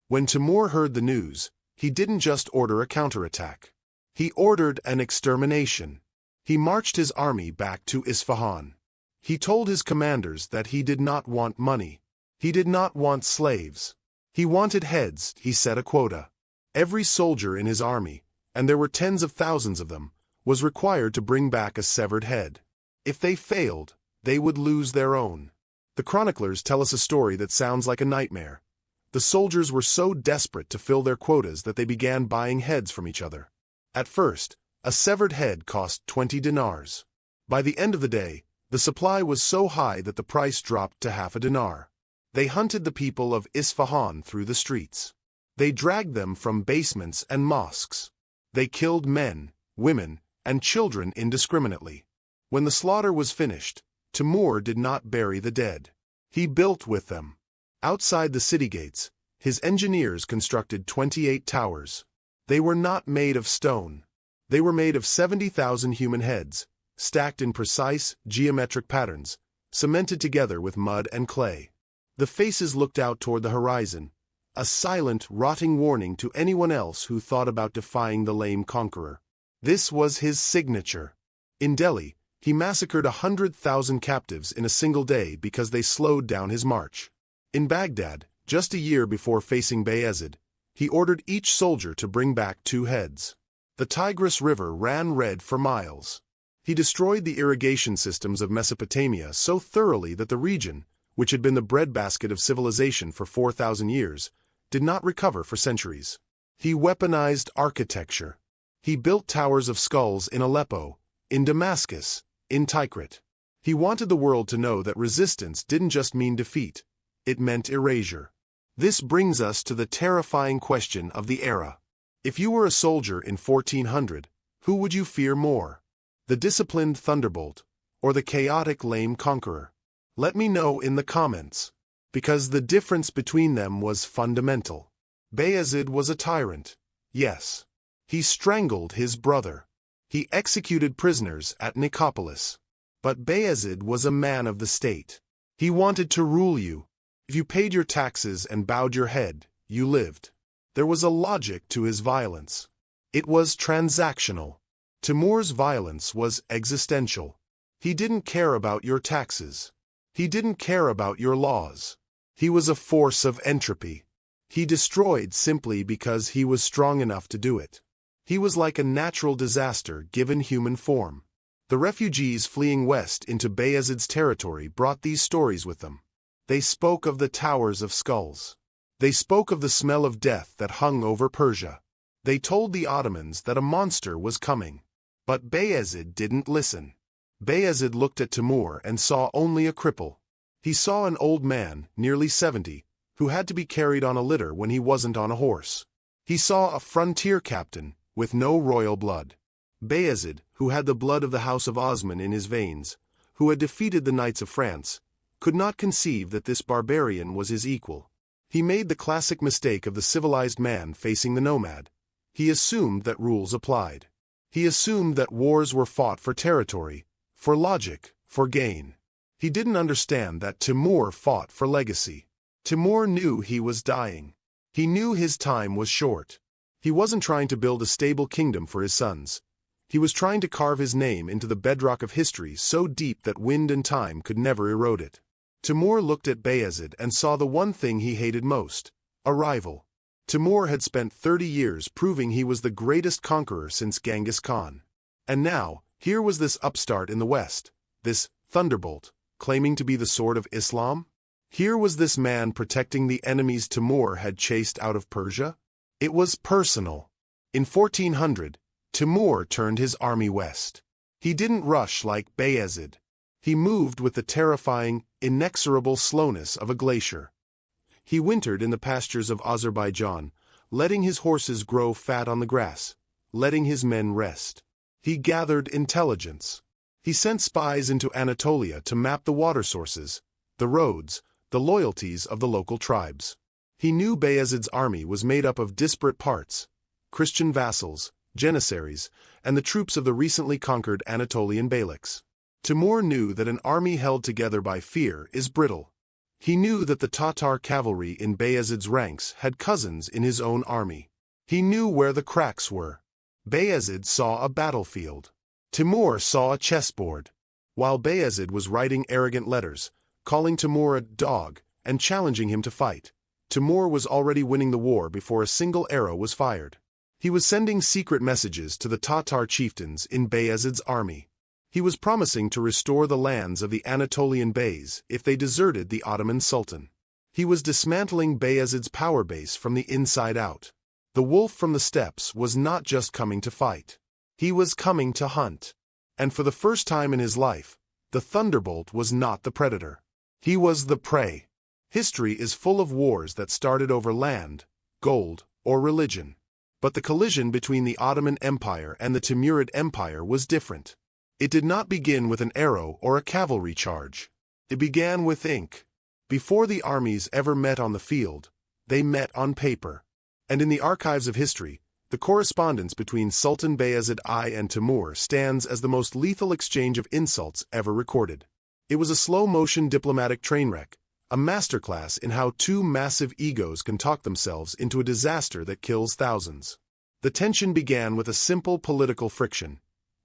When Timur heard the news, he didn't just order a counterattack. He ordered an extermination. He marched his army back to Isfahan. He told his commanders that he did not want money. He did not want slaves. He wanted heads. He set a quota. Every soldier in his army, and there were tens of thousands of them, was required to bring back a severed head. If they failed, they would lose their own. The chroniclers tell us a story that sounds like a nightmare. The soldiers were so desperate to fill their quotas that they began buying heads from each other. At first, a severed head cost 20 dinars. By the end of the day, the supply was so high that the price dropped to half a dinar. They hunted the people of Isfahan through the streets. They dragged them from basements and mosques. They killed men, women, and children indiscriminately. When the slaughter was finished, Timur did not bury the dead. He built with them. Outside the city gates, his engineers constructed 28 towers. They were not made of stone. They were made of 70,000 human heads, stacked in precise, geometric patterns, cemented together with mud and clay. The faces looked out toward the horizon, a silent, rotting warning to anyone else who thought about defying the lame conqueror. This was his signature. In Delhi, he massacred 100,000 captives in a single day because they slowed down his march. In Baghdad, just a year before facing Bayezid, he ordered each soldier to bring back 2 heads. The Tigris River ran red for miles. He destroyed the irrigation systems of Mesopotamia so thoroughly that the region, which had been the breadbasket of civilization for 4,000 years, did not recover for centuries. He weaponized architecture. He built towers of skulls in Aleppo, in Damascus, in Tikrit. He wanted the world to know that resistance didn't just mean defeat, it meant erasure. This brings us to the terrifying question of the era. If you were a soldier in 1400, who would you fear more? The disciplined thunderbolt, or the chaotic lame conqueror? Let me know in the comments. Because the difference between them was fundamental. Bayezid was a tyrant, yes. He strangled his brother. He executed prisoners at Nicopolis. But Bayezid was a man of the state. He wanted to rule you. If you paid your taxes and bowed your head, you lived. There was a logic to his violence. It was transactional. Timur's violence was existential. He didn't care about your taxes. He didn't care about your laws. He was a force of entropy. He destroyed simply because he was strong enough to do it. He was like a natural disaster given human form. The refugees fleeing west into Bayezid's territory brought these stories with them. They spoke of the towers of skulls. They spoke of the smell of death that hung over Persia. They told the Ottomans that a monster was coming. But Bayezid didn't listen. Bayezid looked at Timur and saw only a cripple. He saw an old man, nearly 70, who had to be carried on a litter when he wasn't on a horse. He saw a frontier captain, with no royal blood. Bayezid, who had the blood of the House of Osman in his veins, who had defeated the Knights of France, could not conceive that this barbarian was his equal. He made the classic mistake of the civilized man facing the nomad. He assumed that rules applied. He assumed that wars were fought for territory, for logic, for gain. He didn't understand that Timur fought for legacy. Timur knew he was dying. He knew his time was short. He wasn't trying to build a stable kingdom for his sons. He was trying to carve his name into the bedrock of history so deep that wind and time could never erode it. Timur looked at Bayezid and saw the one thing he hated most, a rival. Timur had spent 30 years proving he was the greatest conqueror since Genghis Khan. And now, here was this upstart in the West, this thunderbolt, claiming to be the sword of Islam? Here was this man protecting the enemies Timur had chased out of Persia? It was personal. In 1400, Timur turned his army west. He didn't rush like Bayezid. He moved with the terrifying, inexorable slowness of a glacier. He wintered in the pastures of Azerbaijan, letting his horses grow fat on the grass, letting his men rest. He gathered intelligence. He sent spies into Anatolia to map the water sources, the roads, the loyalties of the local tribes. He knew Bayezid's army was made up of disparate parts, Christian vassals, Janissaries, and the troops of the recently conquered Anatolian beyliks. Timur knew that an army held together by fear is brittle. He knew that the Tatar cavalry in Bayezid's ranks had cousins in his own army. He knew where the cracks were. Bayezid saw a battlefield. Timur saw a chessboard. While Bayezid was writing arrogant letters, calling Timur a dog, and challenging him to fight, Timur was already winning the war before a single arrow was fired. He was sending secret messages to the Tatar chieftains in Bayezid's army. He was promising to restore the lands of the Anatolian beys if they deserted the Ottoman Sultan. He was dismantling Bayezid's power base from the inside out. The wolf from the steppes was not just coming to fight. He was coming to hunt. And for the first time in his life, the thunderbolt was not the predator. He was the prey. History is full of wars that started over land, gold, or religion. But the collision between the Ottoman Empire and the Timurid Empire was different. It did not begin with an arrow or a cavalry charge. It began with ink. Before the armies ever met on the field, they met on paper. And in the archives of history, the correspondence between Sultan Bayezid I and Timur stands as the most lethal exchange of insults ever recorded. It was a slow-motion diplomatic train wreck, a masterclass in how two massive egos can talk themselves into a disaster that kills thousands. The tension began with a simple political friction: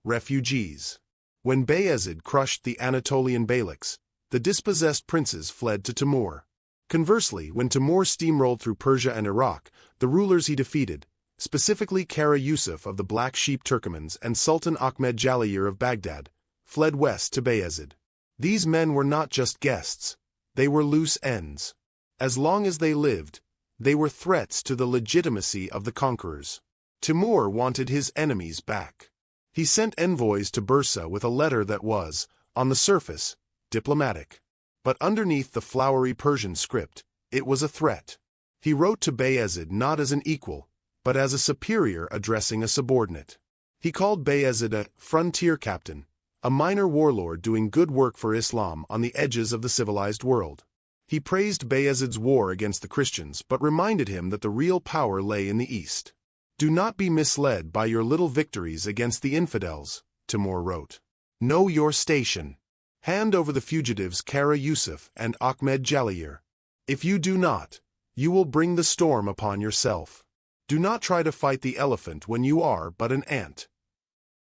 refugees. When Bayezid crushed the Anatolian beyliks, the dispossessed princes fled to Timur. Conversely, when Timur steamrolled through Persia and Iraq, the rulers he defeated, specifically Kara Yusuf of the Black Sheep Turkomans and Sultan Ahmed Jalahir of Baghdad, fled west to Bayezid. These men were not just guests, they were loose ends. As long as they lived, they were threats to the legitimacy of the conquerors. Timur wanted his enemies back. He sent envoys to Bursa with a letter that was, on the surface, diplomatic. But underneath the flowery Persian script, it was a threat. He wrote to Bayezid not as an equal, but as a superior addressing a subordinate. He called Bayezid a frontier captain, a minor warlord doing good work for Islam on the edges of the civilized world. He praised Bayezid's war against the Christians but reminded him that the real power lay in the east. "Do not be misled by your little victories against the infidels," Timur wrote. "Know your station. Hand over the fugitives Kara Yusuf and Ahmed Jalahir. If you do not, you will bring the storm upon yourself. Do not try to fight the elephant when you are but an ant."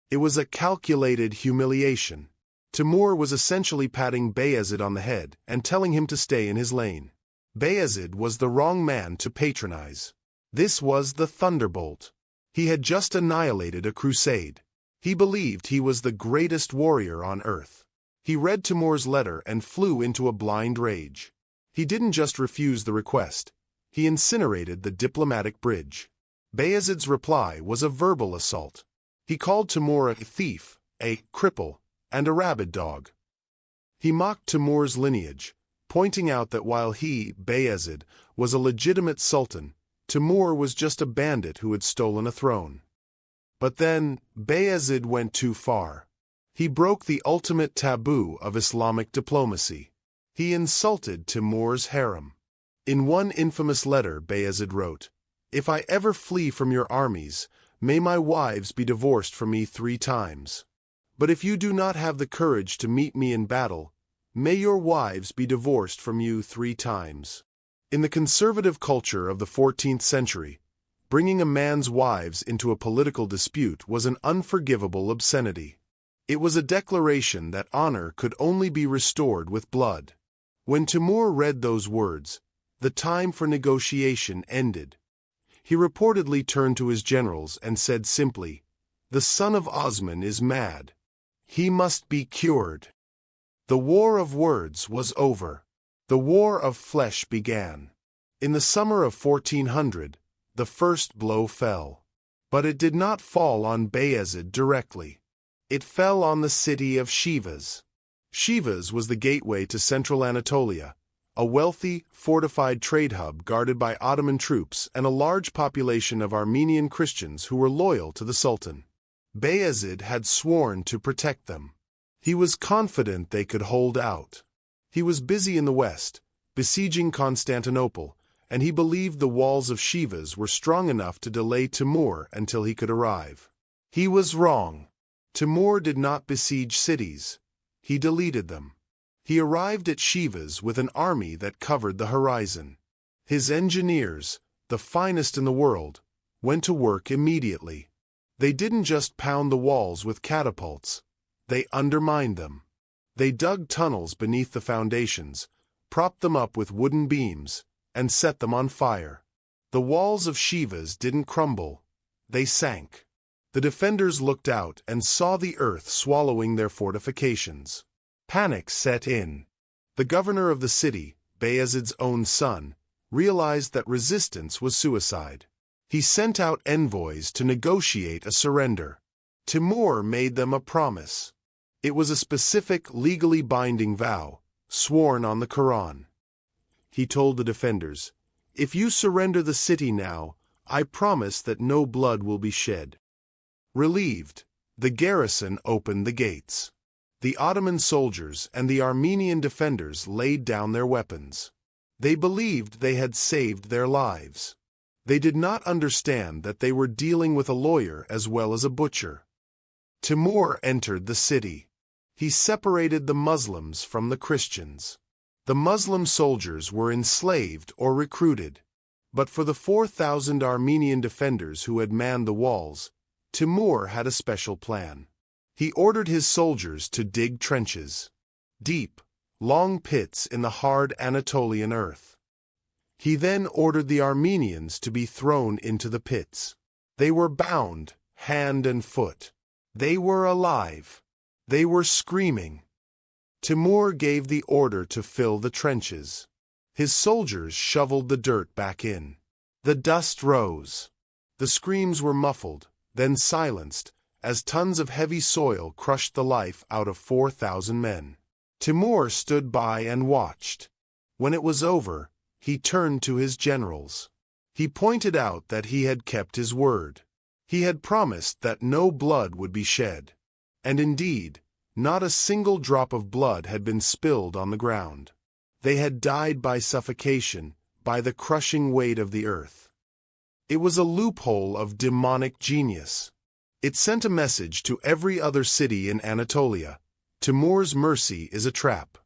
It was a calculated humiliation. Timur was essentially patting Bayezid on the head and telling him to stay in his lane. Bayezid was the wrong man to patronize. This was the thunderbolt. He had just annihilated a crusade. He believed he was the greatest warrior on earth. He read Timur's letter and flew into a blind rage. He didn't just refuse the request, he incinerated the diplomatic bridge. Bayezid's reply was a verbal assault. He called Timur a thief, a cripple, and a rabid dog. He mocked Timur's lineage, pointing out that while he, Bayezid, was a legitimate sultan, Timur was just a bandit who had stolen a throne. But then, Bayezid went too far. He broke the ultimate taboo of Islamic diplomacy. He insulted Timur's harem. In one infamous letter, Bayezid wrote, "If I ever flee from your armies, may my wives be divorced from me 3 times. But if you do not have the courage to meet me in battle, may your wives be divorced from you 3 times. In the conservative culture of the 14th century, bringing a man's wives into a political dispute was an unforgivable obscenity. It was a declaration that honor could only be restored with blood. When Timur read those words, the time for negotiation ended. He reportedly turned to his generals and said simply, "The son of Osman is mad. He must be cured." The war of words was over. The war of flesh began. In the summer of 1400, the first blow fell. But it did not fall on Bayezid directly. It fell on the city of Shivas. Shivas was the gateway to central Anatolia, a wealthy, fortified trade hub guarded by Ottoman troops and a large population of Armenian Christians who were loyal to the Sultan. Bayezid had sworn to protect them. He was confident they could hold out. He was busy in the west, besieging Constantinople, and he believed the walls of Shivas were strong enough to delay Timur until he could arrive. He was wrong. Timur did not besiege cities. He deleted them. He arrived at Shivas with an army that covered the horizon. His engineers, the finest in the world, went to work immediately. They didn't just pound the walls with catapults. They undermined them. They dug tunnels beneath the foundations, propped them up with wooden beams, and set them on fire. The walls of Shivas didn't crumble. They sank. The defenders looked out and saw the earth swallowing their fortifications. Panic set in. The governor of the city, Bayezid's own son, realized that resistance was suicide. He sent out envoys to negotiate a surrender. Timur made them a promise. It was a specific, legally binding vow, sworn on the Quran. He told the defenders, "If you surrender the city now, I promise that no blood will be shed." Relieved, the garrison opened the gates. The Ottoman soldiers and the Armenian defenders laid down their weapons. They believed they had saved their lives. They did not understand that they were dealing with a lawyer as well as a butcher. Timur entered the city. He separated the Muslims from the Christians. The Muslim soldiers were enslaved or recruited. But for the 4,000 Armenian defenders who had manned the walls, Timur had a special plan. He ordered his soldiers to dig trenches. Deep, long pits in the hard Anatolian earth. He then ordered the Armenians to be thrown into the pits. They were bound, hand and foot. They were alive. They were screaming. Timur gave the order to fill the trenches. His soldiers shoveled the dirt back in. The dust rose. The screams were muffled, then silenced, as tons of heavy soil crushed the life out of 4,000 men. Timur stood by and watched. When it was over, he turned to his generals. He pointed out that he had kept his word. He had promised that no blood would be shed. And indeed, not a single drop of blood had been spilled on the ground. They had died by suffocation, by the crushing weight of the earth. It was a loophole of demonic genius. It sent a message to every other city in Anatolia. Timur's mercy is a trap.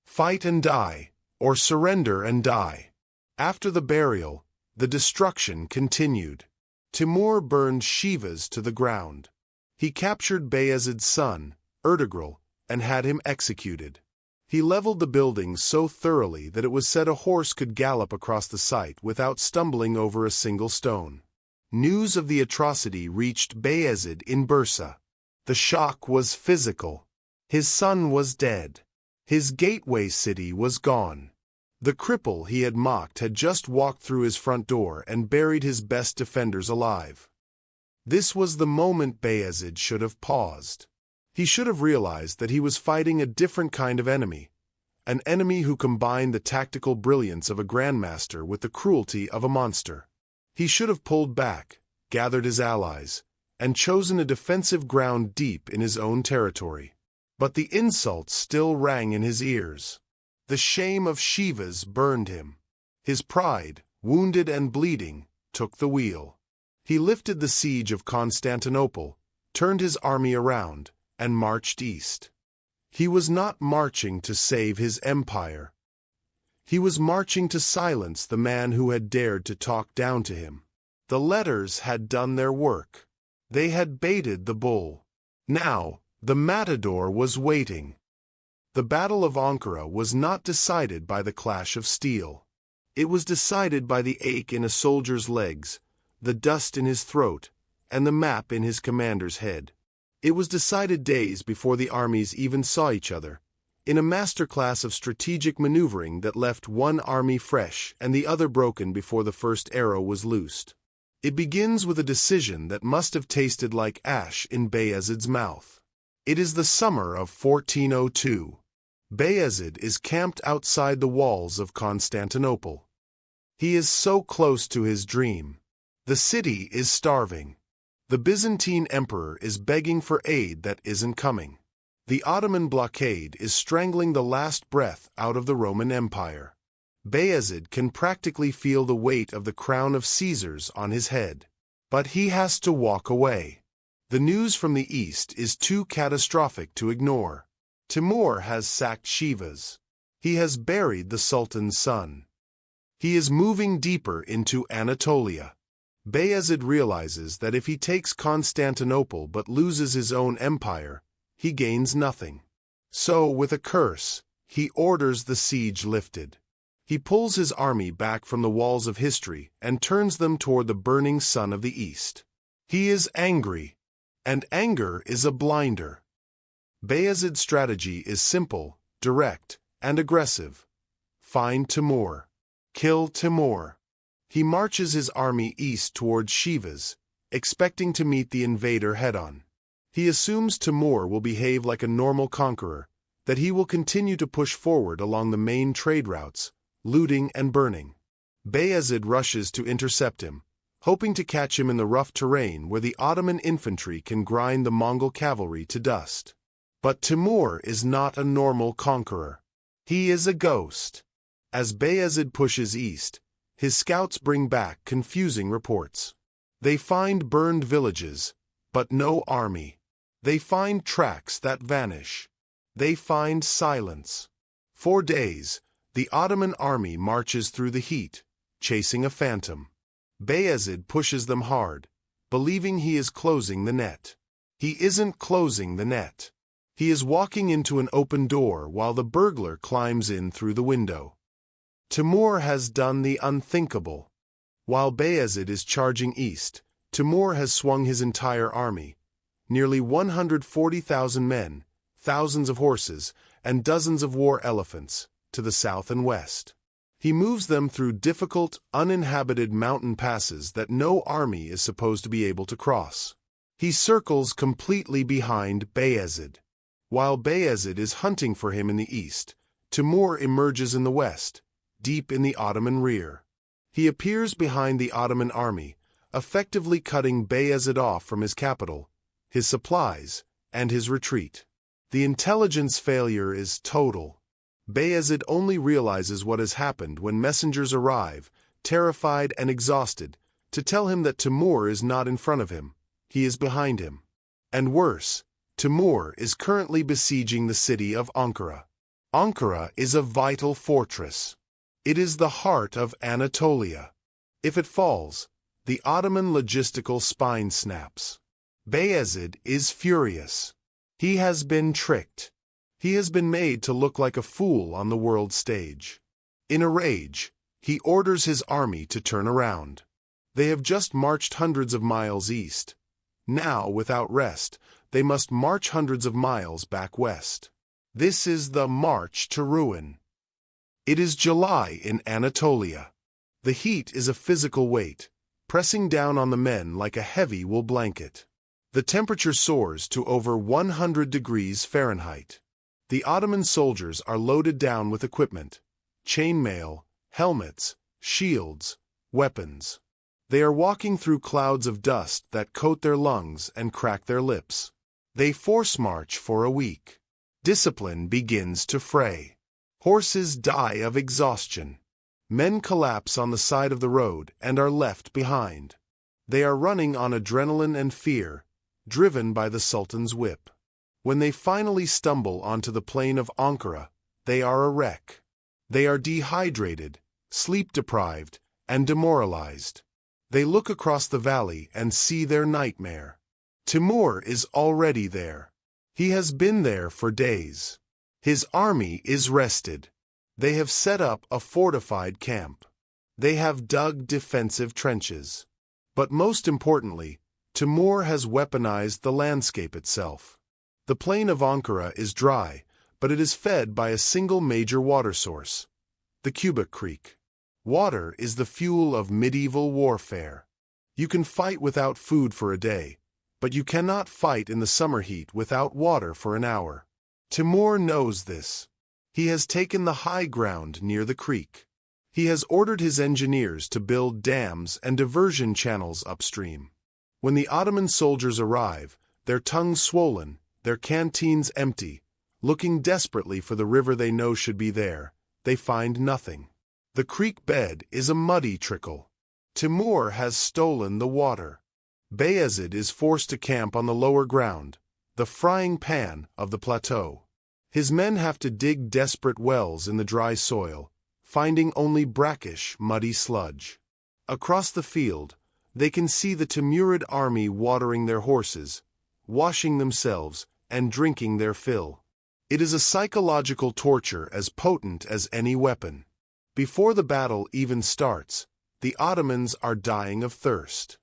Fight and die, or surrender and die. After the burial, the destruction continued. Timur burned Shivas to the ground. He captured Bayezid's son, Ertugrul, and had him executed. He leveled the buildings so thoroughly that it was said a horse could gallop across the site without stumbling over a single stone. News of the atrocity reached Bayezid in Bursa. The shock was physical. His son was dead. His gateway city was gone. The cripple he had mocked had just walked through his front door and buried his best defenders alive. This was the moment Bayezid should have paused. He should have realized that he was fighting a different kind of enemy, an enemy who combined the tactical brilliance of a grandmaster with the cruelty of a monster. He should have pulled back, gathered his allies, and chosen a defensive ground deep in his own territory. But the insults still rang in his ears. The shame of Shivas burned him. His pride, wounded and bleeding, took the wheel. He lifted the siege of Constantinople, turned his army around, and marched east. He was not marching to save his empire. He was marching to silence the man who had dared to talk down to him. The letters had done their work. They had baited the bull. Now, the matador was waiting. The Battle of Ankara was not decided by the clash of steel. It was decided by the ache in a soldier's legs, the dust in his throat, and the map in his commander's head. It was decided days before the armies even saw each other, in a masterclass of strategic maneuvering that left one army fresh and the other broken before the first arrow was loosed. It begins with a decision that must have tasted like ash in Bayezid's mouth. It is the summer of 1402. Bayezid is camped outside the walls of Constantinople. He is so close to his dream. The city is starving. The Byzantine emperor is begging for aid that isn't coming. The Ottoman blockade is strangling the last breath out of the Roman Empire. Bayezid can practically feel the weight of the crown of Caesars on his head. But he has to walk away. The news from the east is too catastrophic to ignore. Timur has sacked Shivas. He has buried the Sultan's son. He is moving deeper into Anatolia. Bayezid realizes that if he takes Constantinople but loses his own empire, he gains nothing. So, with a curse, he orders the siege lifted. He pulls his army back from the walls of history and turns them toward the burning sun of the east. He is angry, and anger is a blinder. Bayezid's strategy is simple, direct, and aggressive. Find Timur. Kill Timur. He marches his army east towards Shivas, expecting to meet the invader head-on. He assumes Timur will behave like a normal conqueror, that he will continue to push forward along the main trade routes, looting and burning. Bayezid rushes to intercept him, hoping to catch him in the rough terrain where the Ottoman infantry can grind the Mongol cavalry to dust. But Timur is not a normal conqueror. He is a ghost. As Bayezid pushes east, his scouts bring back confusing reports. They find burned villages, but no army. They find tracks that vanish. They find silence. For days, the Ottoman army marches through the heat, chasing a phantom. Bayezid pushes them hard, believing he is closing the net. He isn't closing the net. He is walking into an open door while the burglar climbs in through the window. Timur has done the unthinkable. While Bayezid is charging east, Timur has swung his entire army, nearly 140,000 men, thousands of horses, and dozens of war elephants, to the south and west. He moves them through difficult, uninhabited mountain passes that no army is supposed to be able to cross. He circles completely behind Bayezid. While Bayezid is hunting for him in the east, Timur emerges in the west, deep in the Ottoman rear. He appears behind the Ottoman army, effectively cutting Bayezid off from his capital, his supplies, and his retreat. The intelligence failure is total. Bayezid only realizes what has happened when messengers arrive, terrified and exhausted, to tell him that Timur is not in front of him, he is behind him. And worse, Timur is currently besieging the city of Ankara. Ankara is a vital fortress. It is the heart of Anatolia. If it falls, the Ottoman logistical spine snaps. Bayezid is furious. He has been tricked. He has been made to look like a fool on the world stage. In a rage, he orders his army to turn around. They have just marched hundreds of miles east. Now, without rest, they must march hundreds of miles back west. This is the march to ruin. It is July in Anatolia. The heat is a physical weight, pressing down on the men like a heavy wool blanket. The temperature soars to over 100 degrees Fahrenheit. The Ottoman soldiers are loaded down with equipment, chainmail, helmets, shields, weapons. They are walking through clouds of dust that coat their lungs and crack their lips. They force march for a week. Discipline begins to fray. Horses die of exhaustion. Men collapse on the side of the road and are left behind. They are running on adrenaline and fear, driven by the Sultan's whip. When they finally stumble onto the plain of Ankara, they are a wreck. They are dehydrated, sleep-deprived, and demoralized. They look across the valley and see their nightmare. Timur is already there. He has been there for days. His army is rested. They have set up a fortified camp. They have dug defensive trenches. But most importantly, Timur has weaponized the landscape itself. The plain of Ankara is dry, but it is fed by a single major water source, the Kubik Creek. Water is the fuel of medieval warfare. You can fight without food for a day, but you cannot fight in the summer heat without water for an hour. Timur knows this. He has taken the high ground near the creek. He has ordered his engineers to build dams and diversion channels upstream. When the Ottoman soldiers arrive, their tongues swollen, their canteens empty, looking desperately for the river they know should be there, they find nothing. The creek bed is a muddy trickle. Timur has stolen the water. Bayezid is forced to camp on the lower ground, the frying pan of the plateau. His men have to dig desperate wells in the dry soil, finding only brackish, muddy sludge. Across the field, they can see the Timurid army watering their horses, washing themselves, and drinking their fill. It is a psychological torture as potent as any weapon. Before the battle even starts, the Ottomans are dying of thirst.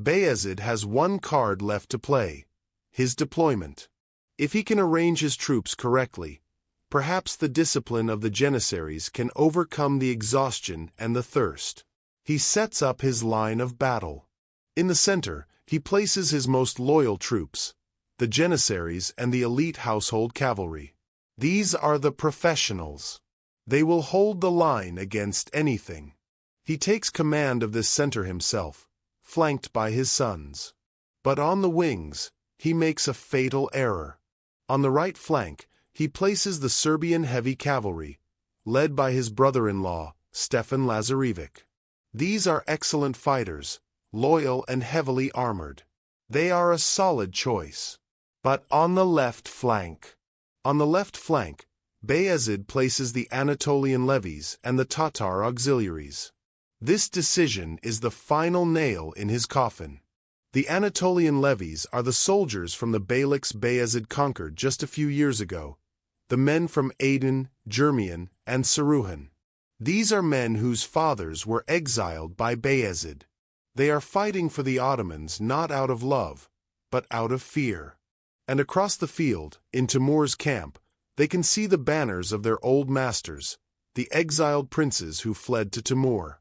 Bayezid has one card left to play: his deployment. If he can arrange his troops correctly, perhaps the discipline of the Janissaries can overcome the exhaustion and the thirst. He sets up his line of battle. In the center, he places his most loyal troops, the Janissaries and the elite household cavalry. These are the professionals. They will hold the line against anything. He takes command of this center himself, flanked by his sons. But on the wings, he makes a fatal error. On the right flank, he places the Serbian heavy cavalry, led by his brother-in-law, Stefan Lazarevic. These are excellent fighters, loyal and heavily armored. They are a solid choice. But on the left flank, Bayezid places the Anatolian levies and the Tatar auxiliaries. This decision is the final nail in his coffin. The Anatolian levies are the soldiers from the Beyliks Bayezid conquered just a few years ago, the men from Aydin, Jermian, and Saruhan. These are men whose fathers were exiled by Bayezid. They are fighting for the Ottomans not out of love, but out of fear. And across the field, in Timur's camp, they can see the banners of their old masters, the exiled princes who fled to Timur.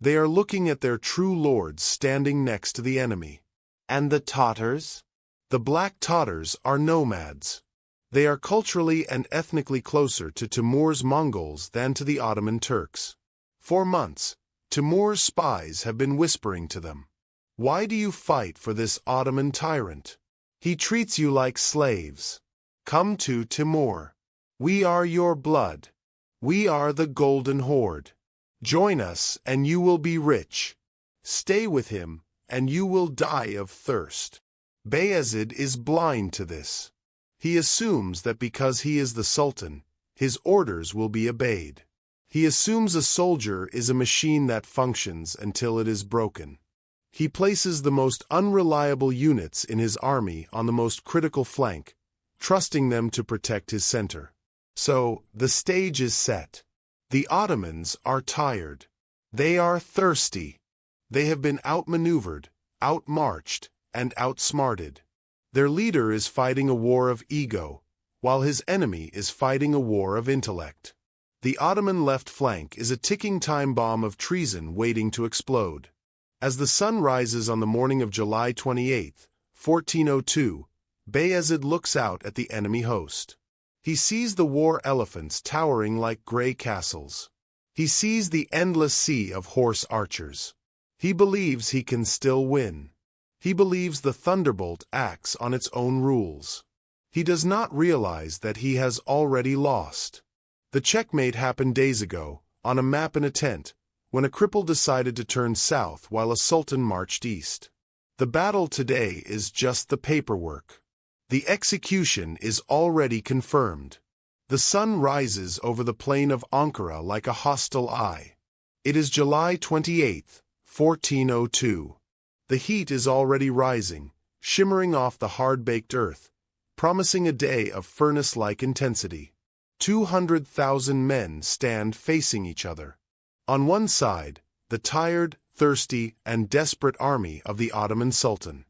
They are looking at their true lords standing next to the enemy. And the Tatars? The Black Tatars are nomads. They are culturally and ethnically closer to Timur's Mongols than to the Ottoman Turks. For months, Timur's spies have been whispering to them, "Why do you fight for this Ottoman tyrant? He treats you like slaves. Come to Timur. We are your blood. We are the Golden Horde. Join us and you will be rich. Stay with him and you will die of thirst." Bayezid is blind to this. He assumes that because he is the Sultan, his orders will be obeyed. He assumes a soldier is a machine that functions until it is broken. He places the most unreliable units in his army on the most critical flank, trusting them to protect his center. So, the stage is set. The Ottomans are tired. They are thirsty. They have been outmaneuvered, outmarched, and outsmarted. Their leader is fighting a war of ego, while his enemy is fighting a war of intellect. The Ottoman left flank is a ticking time bomb of treason waiting to explode. As the sun rises on the morning of July 28, 1402, Bayezid looks out at the enemy host. He sees the war elephants towering like gray castles. He sees the endless sea of horse archers. He believes he can still win. He believes the thunderbolt acts on its own rules. He does not realize that he has already lost. The checkmate happened days ago, on a map in a tent, when a cripple decided to turn south while a sultan marched east. The battle today is just the paperwork. The execution is already confirmed. The sun rises over the plain of Ankara like a hostile eye. It is July 28, 1402. The heat is already rising, shimmering off the hard-baked earth, promising a day of furnace-like intensity. 200,000 men stand facing each other. On one side, the tired, thirsty, and desperate army of the Ottoman Sultan.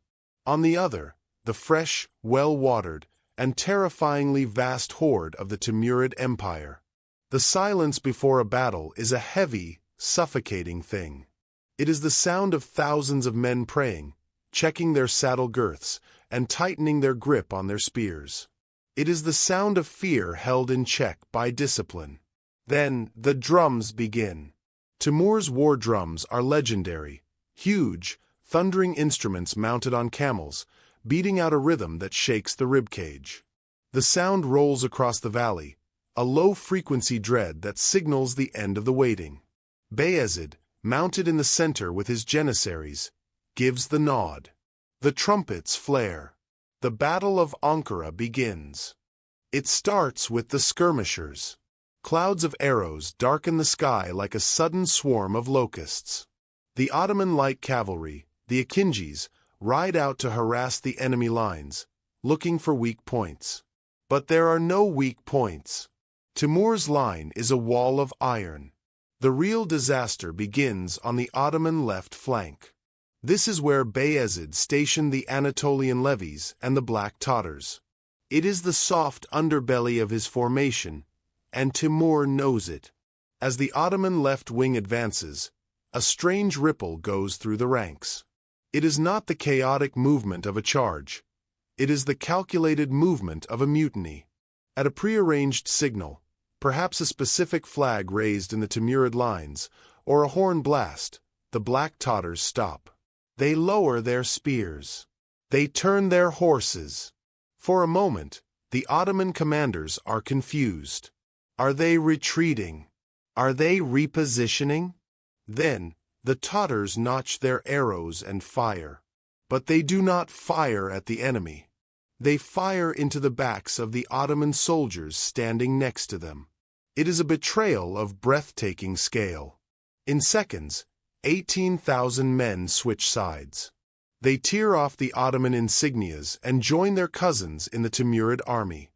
On the other, the fresh, well-watered, and terrifyingly vast horde of the Timurid Empire. The silence before a battle is a heavy, suffocating thing. It is the sound of thousands of men praying, checking their saddle girths, and tightening their grip on their spears. It is the sound of fear held in check by discipline. Then the drums begin. Timur's war drums are legendary, huge, thundering instruments mounted on camels, beating out a rhythm that shakes the ribcage. The sound rolls across the valley, a low-frequency dread that signals the end of the waiting. Bayezid, mounted in the center with his Janissaries, gives the nod. The trumpets flare. The Battle of Ankara begins. It starts with the skirmishers. Clouds of arrows darken the sky like a sudden swarm of locusts. The Ottoman light cavalry, the Akinjis, ride out to harass the enemy lines, looking for weak points. But there are no weak points. Timur's line is a wall of iron. The real disaster begins on the Ottoman left flank. This is where Bayezid stationed the Anatolian levies and the Black Tatars. It is the soft underbelly of his formation, and Timur knows it. As the Ottoman left wing advances, a strange ripple goes through the ranks. It is not the chaotic movement of a charge. It is the calculated movement of a mutiny. At a prearranged signal, perhaps a specific flag raised in the Timurid lines, or a horn blast, the Black Tatars stop. They lower their spears. They turn their horses. For a moment, the Ottoman commanders are confused. Are they retreating? Are they repositioning? Then, the Tatars notch their arrows and fire. But they do not fire at the enemy. They fire into the backs of the Ottoman soldiers standing next to them. It is a betrayal of breathtaking scale. In seconds, 18,000 men switch sides. They tear off the Ottoman insignias and join their cousins in the Timurid army.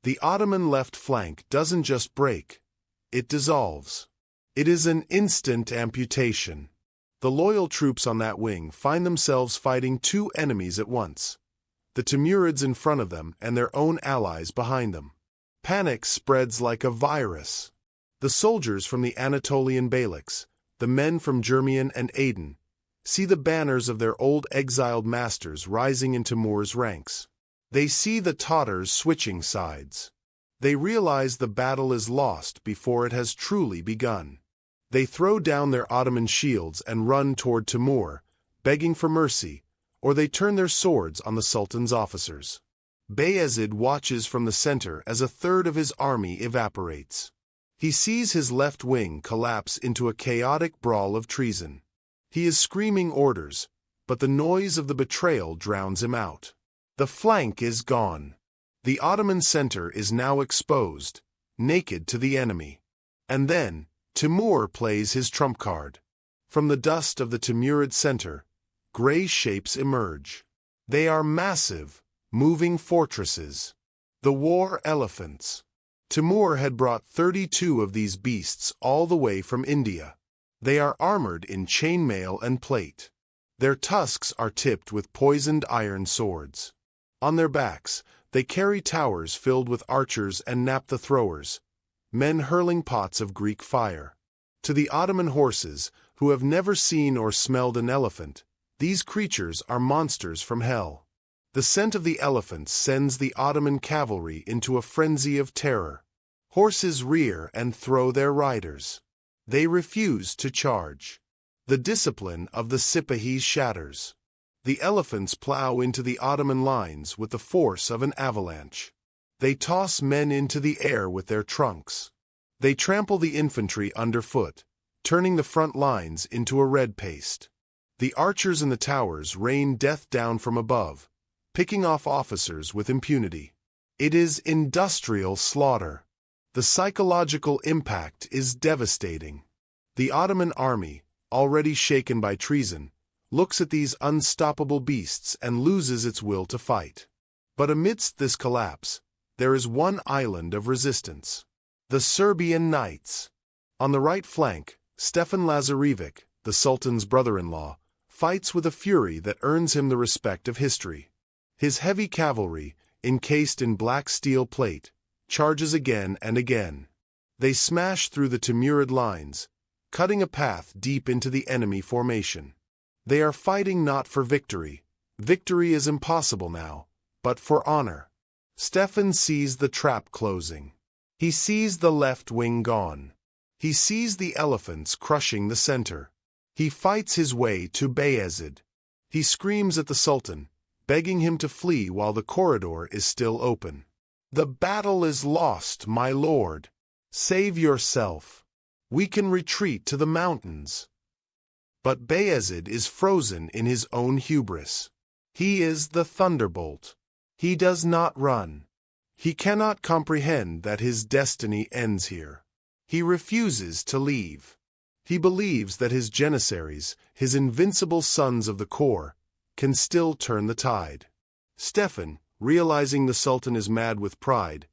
The Ottoman left flank doesn't just break, it dissolves. It is an instant amputation. The loyal troops on that wing find themselves fighting two enemies at once, the Timurids in front of them and their own allies behind them. Panic spreads like a virus. The soldiers from the Anatolian Beyliks, the men from Jermian and Aden, see the banners of their old exiled masters rising in Timur's ranks. They see the Tatars switching sides. They realize the battle is lost before it has truly begun. They throw down their Ottoman shields and run toward Timur, begging for mercy, or they turn their swords on the Sultan's officers. Bayezid watches from the center as a third of his army evaporates. He sees his left wing collapse into a chaotic brawl of treason. He is screaming orders, but the noise of the betrayal drowns him out. The flank is gone. The Ottoman center is now exposed, naked to the enemy. And then, Timur plays his trump card. From the dust of the Timurid center, gray shapes emerge. They are massive, moving fortresses. The war elephants. Timur had brought 32 of these beasts all the way from India. They are armored in chainmail and plate. Their tusks are tipped with poisoned iron swords. On their backs, they carry towers filled with archers and naphtha throwers, men hurling pots of Greek fire. To the Ottoman horses, who have never seen or smelled an elephant, these creatures are monsters from hell. The scent of the elephants sends the Ottoman cavalry into a frenzy of terror. Horses rear and throw their riders. They refuse to charge. The discipline of the Sipahis shatters. The elephants plow into the Ottoman lines with the force of an avalanche. They toss men into the air with their trunks. They trample the infantry underfoot, turning the front lines into a red paste. The archers in the towers rain death down from above, picking off officers with impunity. It is industrial slaughter. The psychological impact is devastating. The Ottoman army, already shaken by treason, looks at these unstoppable beasts and loses its will to fight. But amidst this collapse, there is one island of resistance. The Serbian Knights. On the right flank, Stefan Lazarevic, the Sultan's brother-in-law, fights with a fury that earns him the respect of history. His heavy cavalry, encased in black steel plate, charges again and again. They smash through the Timurid lines, cutting a path deep into the enemy formation. They are fighting not for victory. Victory is impossible now, but for honor. Stefan sees the trap closing. He sees the left wing gone. He sees the elephants crushing the center. He fights his way to Bayezid. He screams at the Sultan, begging him to flee while the corridor is still open. The battle is lost, my lord. Save yourself. We can retreat to the mountains. But Bayezid is frozen in his own hubris. He is the thunderbolt. He does not run. He cannot comprehend that his destiny ends here. He refuses to leave. He believes that his janissaries, his invincible sons of the core, can still turn the tide. Stefan, realizing the Sultan is mad with pride,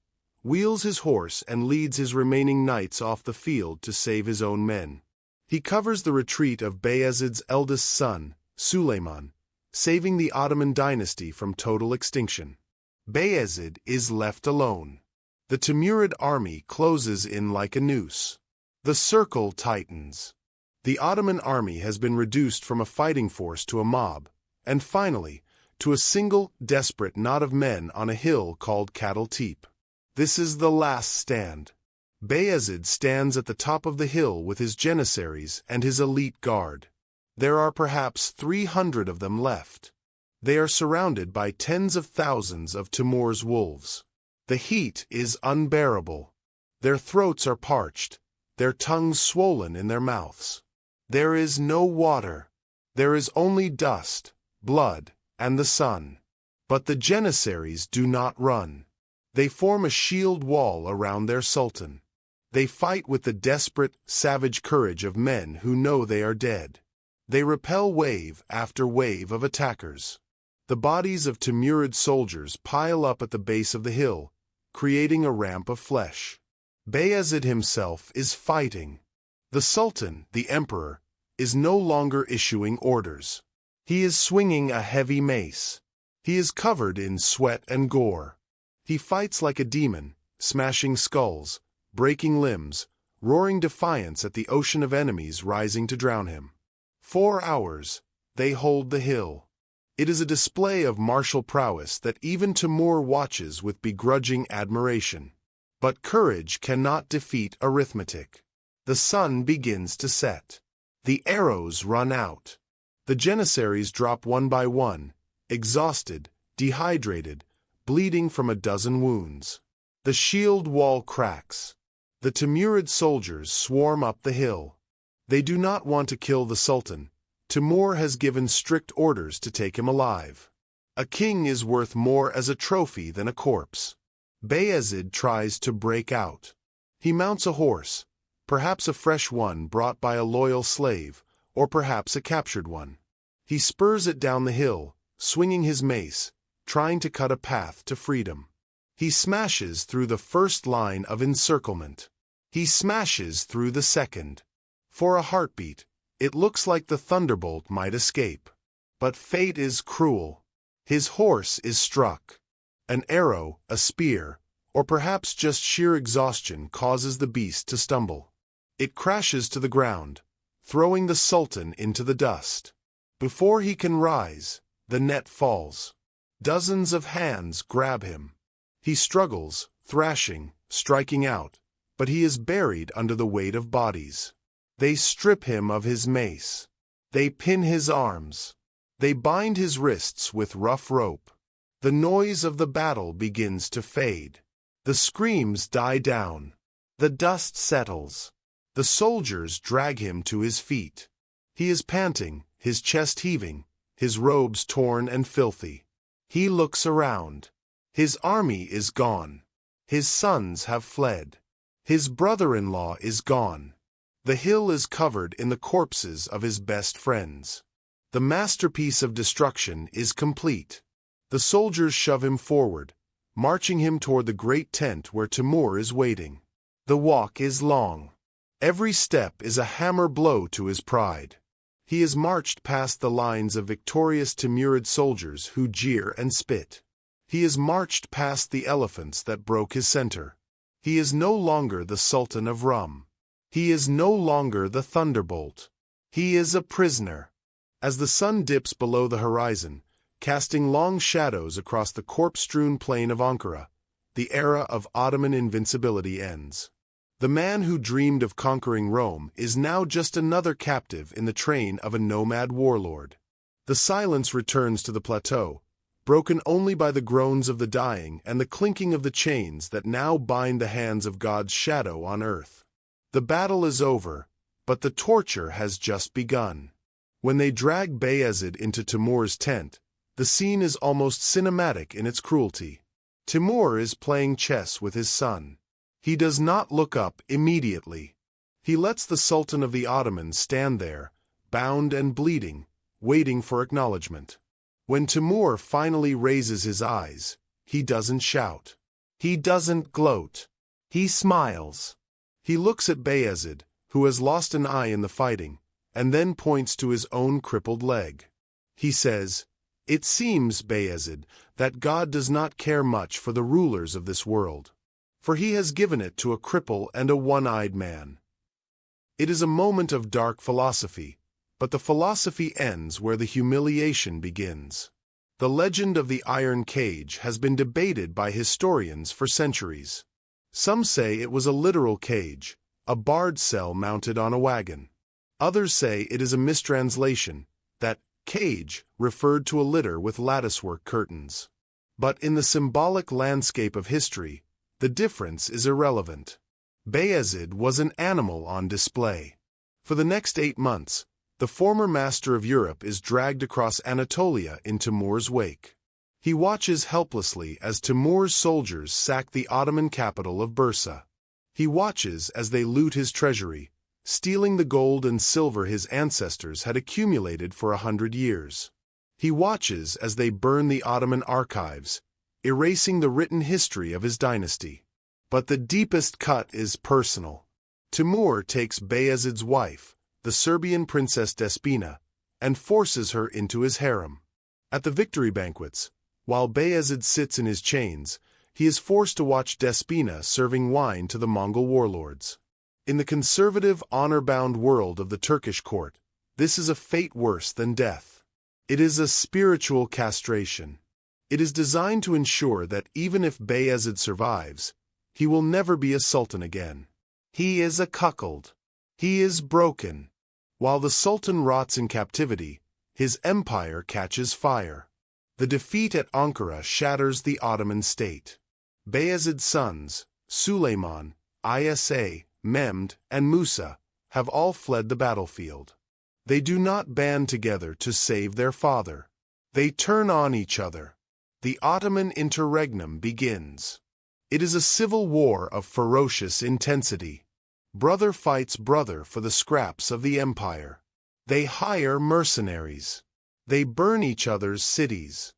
wheels his horse and leads his remaining knights off the field to save his own men. He covers the retreat of Bayezid's eldest son, Suleiman, saving the Ottoman dynasty from total extinction. Bayezid is left alone. The Timurid army closes in like a noose. The circle tightens. The Ottoman army has been reduced from a fighting force to a mob, and finally, to a single, desperate knot of men on a hill called Cattle Teep. This is the last stand. Bayezid stands at the top of the hill with his janissaries and his elite guard. There are perhaps 300 of them left. They are surrounded by tens of thousands of Timur's wolves. The heat is unbearable. Their throats are parched, their tongues swollen in their mouths. There is no water. There is only dust, blood, and the sun. But the janissaries do not run. They form a shield wall around their sultan. They fight with the desperate, savage courage of men who know they are dead. They repel wave after wave of attackers. The bodies of Timurid soldiers pile up at the base of the hill, creating a ramp of flesh. Bayezid himself is fighting. The Sultan, the emperor, is no longer issuing orders. He is swinging a heavy mace. He is covered in sweat and gore. He fights like a demon, smashing skulls, breaking limbs, roaring defiance at the ocean of enemies rising to drown him. 4 hours, they hold the hill. It is a display of martial prowess that even Timur watches with begrudging admiration. But courage cannot defeat arithmetic. The sun begins to set. The arrows run out. The janissaries drop one by one, exhausted, dehydrated, bleeding from a dozen wounds. The shield wall cracks. The Timurid soldiers swarm up the hill. They do not want to kill the Sultan. Timur has given strict orders to take him alive. A king is worth more as a trophy than a corpse. Bayezid tries to break out. He mounts a horse, perhaps a fresh one brought by a loyal slave, or perhaps a captured one. He spurs it down the hill, swinging his mace, trying to cut a path to freedom. He smashes through the first line of encirclement. He smashes through the second. For a heartbeat, it looks like the thunderbolt might escape. But fate is cruel. His horse is struck. An arrow, a spear, or perhaps just sheer exhaustion causes the beast to stumble. It crashes to the ground, throwing the Sultan into the dust. Before he can rise, the net falls. Dozens of hands grab him. He struggles, thrashing, striking out, but he is buried under the weight of bodies. They strip him of his mace. They pin his arms. They bind his wrists with rough rope. The noise of the battle begins to fade. The screams die down. The dust settles. The soldiers drag him to his feet. He is panting, his chest heaving, his robes torn and filthy. He looks around. His army is gone. His sons have fled. His brother-in-law is gone. The hill is covered in the corpses of his best friends. The masterpiece of destruction is complete. The soldiers shove him forward, marching him toward the great tent where Timur is waiting. The walk is long. Every step is a hammer blow to his pride. He is marched past the lines of victorious Timurid soldiers who jeer and spit. He is marched past the elephants that broke his center. He is no longer the Sultan of Rum. He is no longer the thunderbolt. He is a prisoner. As the sun dips below the horizon, casting long shadows across the corpse-strewn plain of Ankara, the era of Ottoman invincibility ends. The man who dreamed of conquering Rome is now just another captive in the train of a nomad warlord. The silence returns to the plateau, broken only by the groans of the dying and the clinking of the chains that now bind the hands of God's shadow on earth. The battle is over, but the torture has just begun. When they drag Bayezid into Timur's tent, the The scene is almost cinematic in its cruelty. Timur is playing chess with his son. He does not look up immediately. He lets the Sultan of the Ottomans stand there, bound and bleeding, waiting for acknowledgement. When Timur finally raises his eyes, he doesn't shout. He doesn't gloat. He smiles. He looks at Bayezid, who has lost an eye in the fighting, and then points to his own crippled leg. He says, "It seems, Bayezid, that God does not care much for the rulers of this world, for he has given it to a cripple and a one-eyed man." It is a moment of dark philosophy, but the philosophy ends where the humiliation begins. The legend of the iron cage has been debated by historians for centuries. Some say it was a literal cage, a barred cell mounted on a wagon. Others say it is a mistranslation, that cage referred to a litter with latticework curtains. But in the symbolic landscape of history, the difference is irrelevant. Bayezid was an animal on display. For the next 8 months, the former master of Europe is dragged across Anatolia in Timur's wake. He watches helplessly as Timur's soldiers sack the Ottoman capital of Bursa. He watches as they loot his treasury, stealing the gold and silver his ancestors had accumulated for 100 years. He watches as they burn the Ottoman archives, erasing the written history of his dynasty. But the deepest cut is personal. Timur takes Bayezid's wife, the Serbian Princess Despina, and forces her into his harem. At the victory banquets, while Bayezid sits in his chains, he is forced to watch Despina serving wine to the Mongol warlords. In the conservative, honor-bound world of the Turkish court, this is a fate worse than death. It is a spiritual castration. It is designed to ensure that even if Bayezid survives, he will never be a sultan again. He is a cuckold. He is broken. While the sultan rots in captivity, his empire catches fire. The defeat at Ankara shatters the Ottoman state. Bayezid's sons, Suleiman, Isa, Mehmed, and Musa, have all fled the battlefield. They do not band together to save their father. They turn on each other. The Ottoman Interregnum begins. It is a civil war of ferocious intensity. Brother fights brother for the scraps of the empire. They hire mercenaries. They burn each other's cities.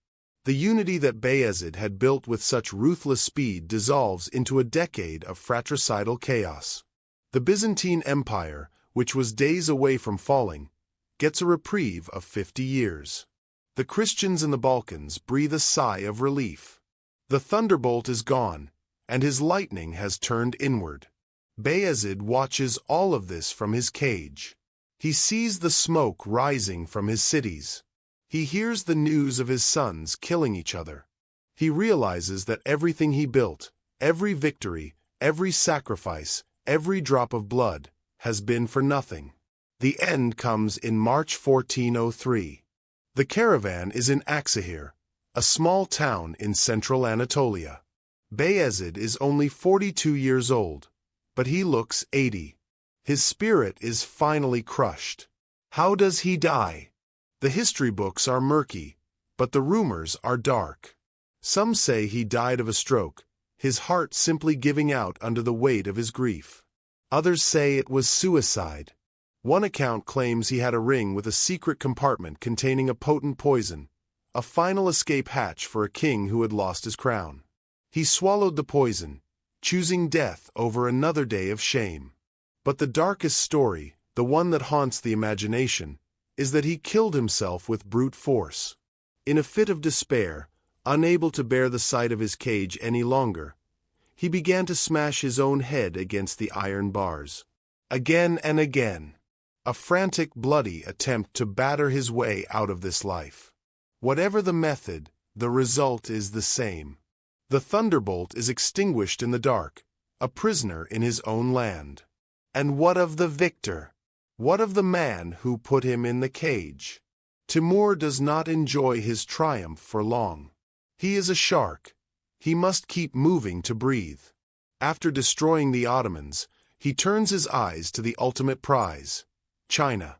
The unity that Bayezid had built with such ruthless speed dissolves into a decade of fratricidal chaos. The Byzantine Empire, which was days away from falling, gets a reprieve of 50 years. The Christians in the Balkans breathe a sigh of relief. The thunderbolt is gone, and his lightning has turned inward. Bayezid watches all of this from his cage. He sees the smoke rising from his cities. He hears the news of his sons killing each other. He realizes that everything he built, every victory, every sacrifice, every drop of blood, has been for nothing. The end comes in March 1403. The caravan is in Aksahir, a small town in central Anatolia. Bayezid is only 42 years old, but he looks 80. His spirit is finally crushed. How does he die? The history books are murky, but the rumors are dark. Some say he died of a stroke, his heart simply giving out under the weight of his grief. Others say it was suicide. One account claims he had a ring with a secret compartment containing a potent poison, a final escape hatch for a king who had lost his crown. He swallowed the poison, choosing death over another day of shame. But the darkest story, the one that haunts the imagination, is that he killed himself with brute force. In a fit of despair, unable to bear the sight of his cage any longer, he began to smash his own head against the iron bars. Again and again. A frantic, bloody attempt to batter his way out of this life. Whatever the method, the result is the same. The thunderbolt is extinguished in the dark, a prisoner in his own land. And what of the victor? What of the man who put him in the cage? Timur does not enjoy his triumph for long. He is a shark. He must keep moving to breathe. After destroying the Ottomans, he turns his eyes to the ultimate prize, China.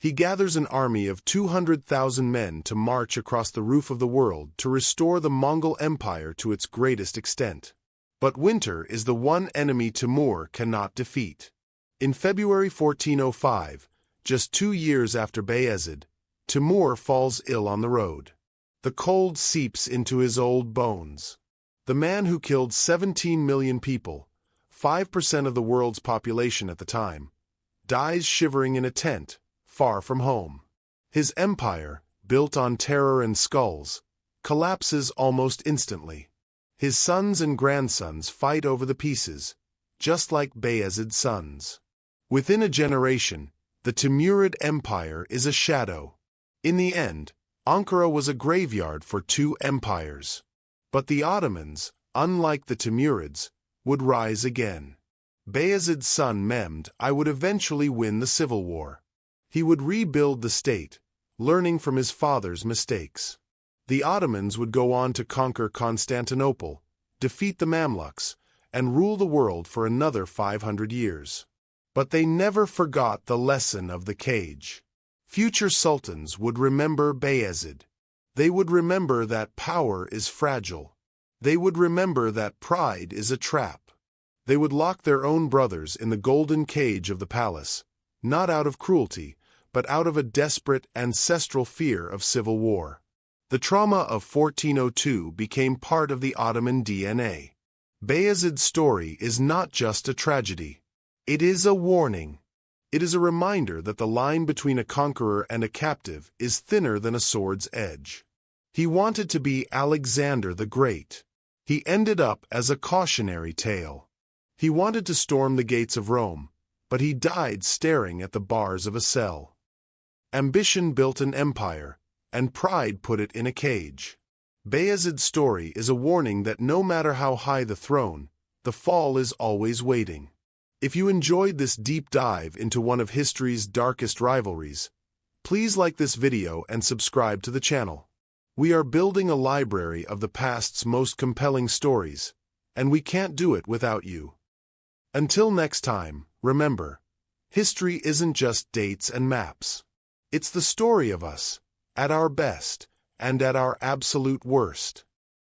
He gathers an army of 200,000 men to march across the roof of the world to restore the Mongol Empire to its greatest extent. But winter is the one enemy Timur cannot defeat. In February 1405, just 2 years after Bayezid, Timur falls ill on the road. The cold seeps into his old bones. The man who killed 17 million people, 5% of the world's population at the time, dies shivering in a tent, far from home. His empire, built on terror and skulls, collapses almost instantly. His sons and grandsons fight over the pieces, just like Bayezid's sons. Within a generation, the Timurid Empire is a shadow. In the end, Ankara was a graveyard for two empires. But the Ottomans, unlike the Timurids, would rise again. Bayezid's son Mehmed I would eventually win the civil war. He would rebuild the state, learning from his father's mistakes. The Ottomans would go on to conquer Constantinople, defeat the Mamluks, and rule the world for another 500 years. But they never forgot the lesson of the cage. Future sultans would remember Bayezid. They would remember that power is fragile. They would remember that pride is a trap. They would lock their own brothers in the golden cage of the palace, not out of cruelty, but out of a desperate, ancestral fear of civil war. The trauma of 1402 became part of the Ottoman DNA. Bayezid's story is not just a tragedy. It is a warning. It is a reminder that the line between a conqueror and a captive is thinner than a sword's edge. He wanted to be Alexander the Great. He ended up as a cautionary tale. He wanted to storm the gates of Rome, but he died staring at the bars of a cell. Ambition built an empire, and pride put it in a cage. Bayezid's story is a warning that no matter how high the throne, the fall is always waiting. If you enjoyed this deep dive into one of history's darkest rivalries, please like this video and subscribe to the channel. We are building a library of the past's most compelling stories, and we can't do it without you. Until next time, remember, history isn't just dates and maps. It's the story of us, at our best and at our absolute worst.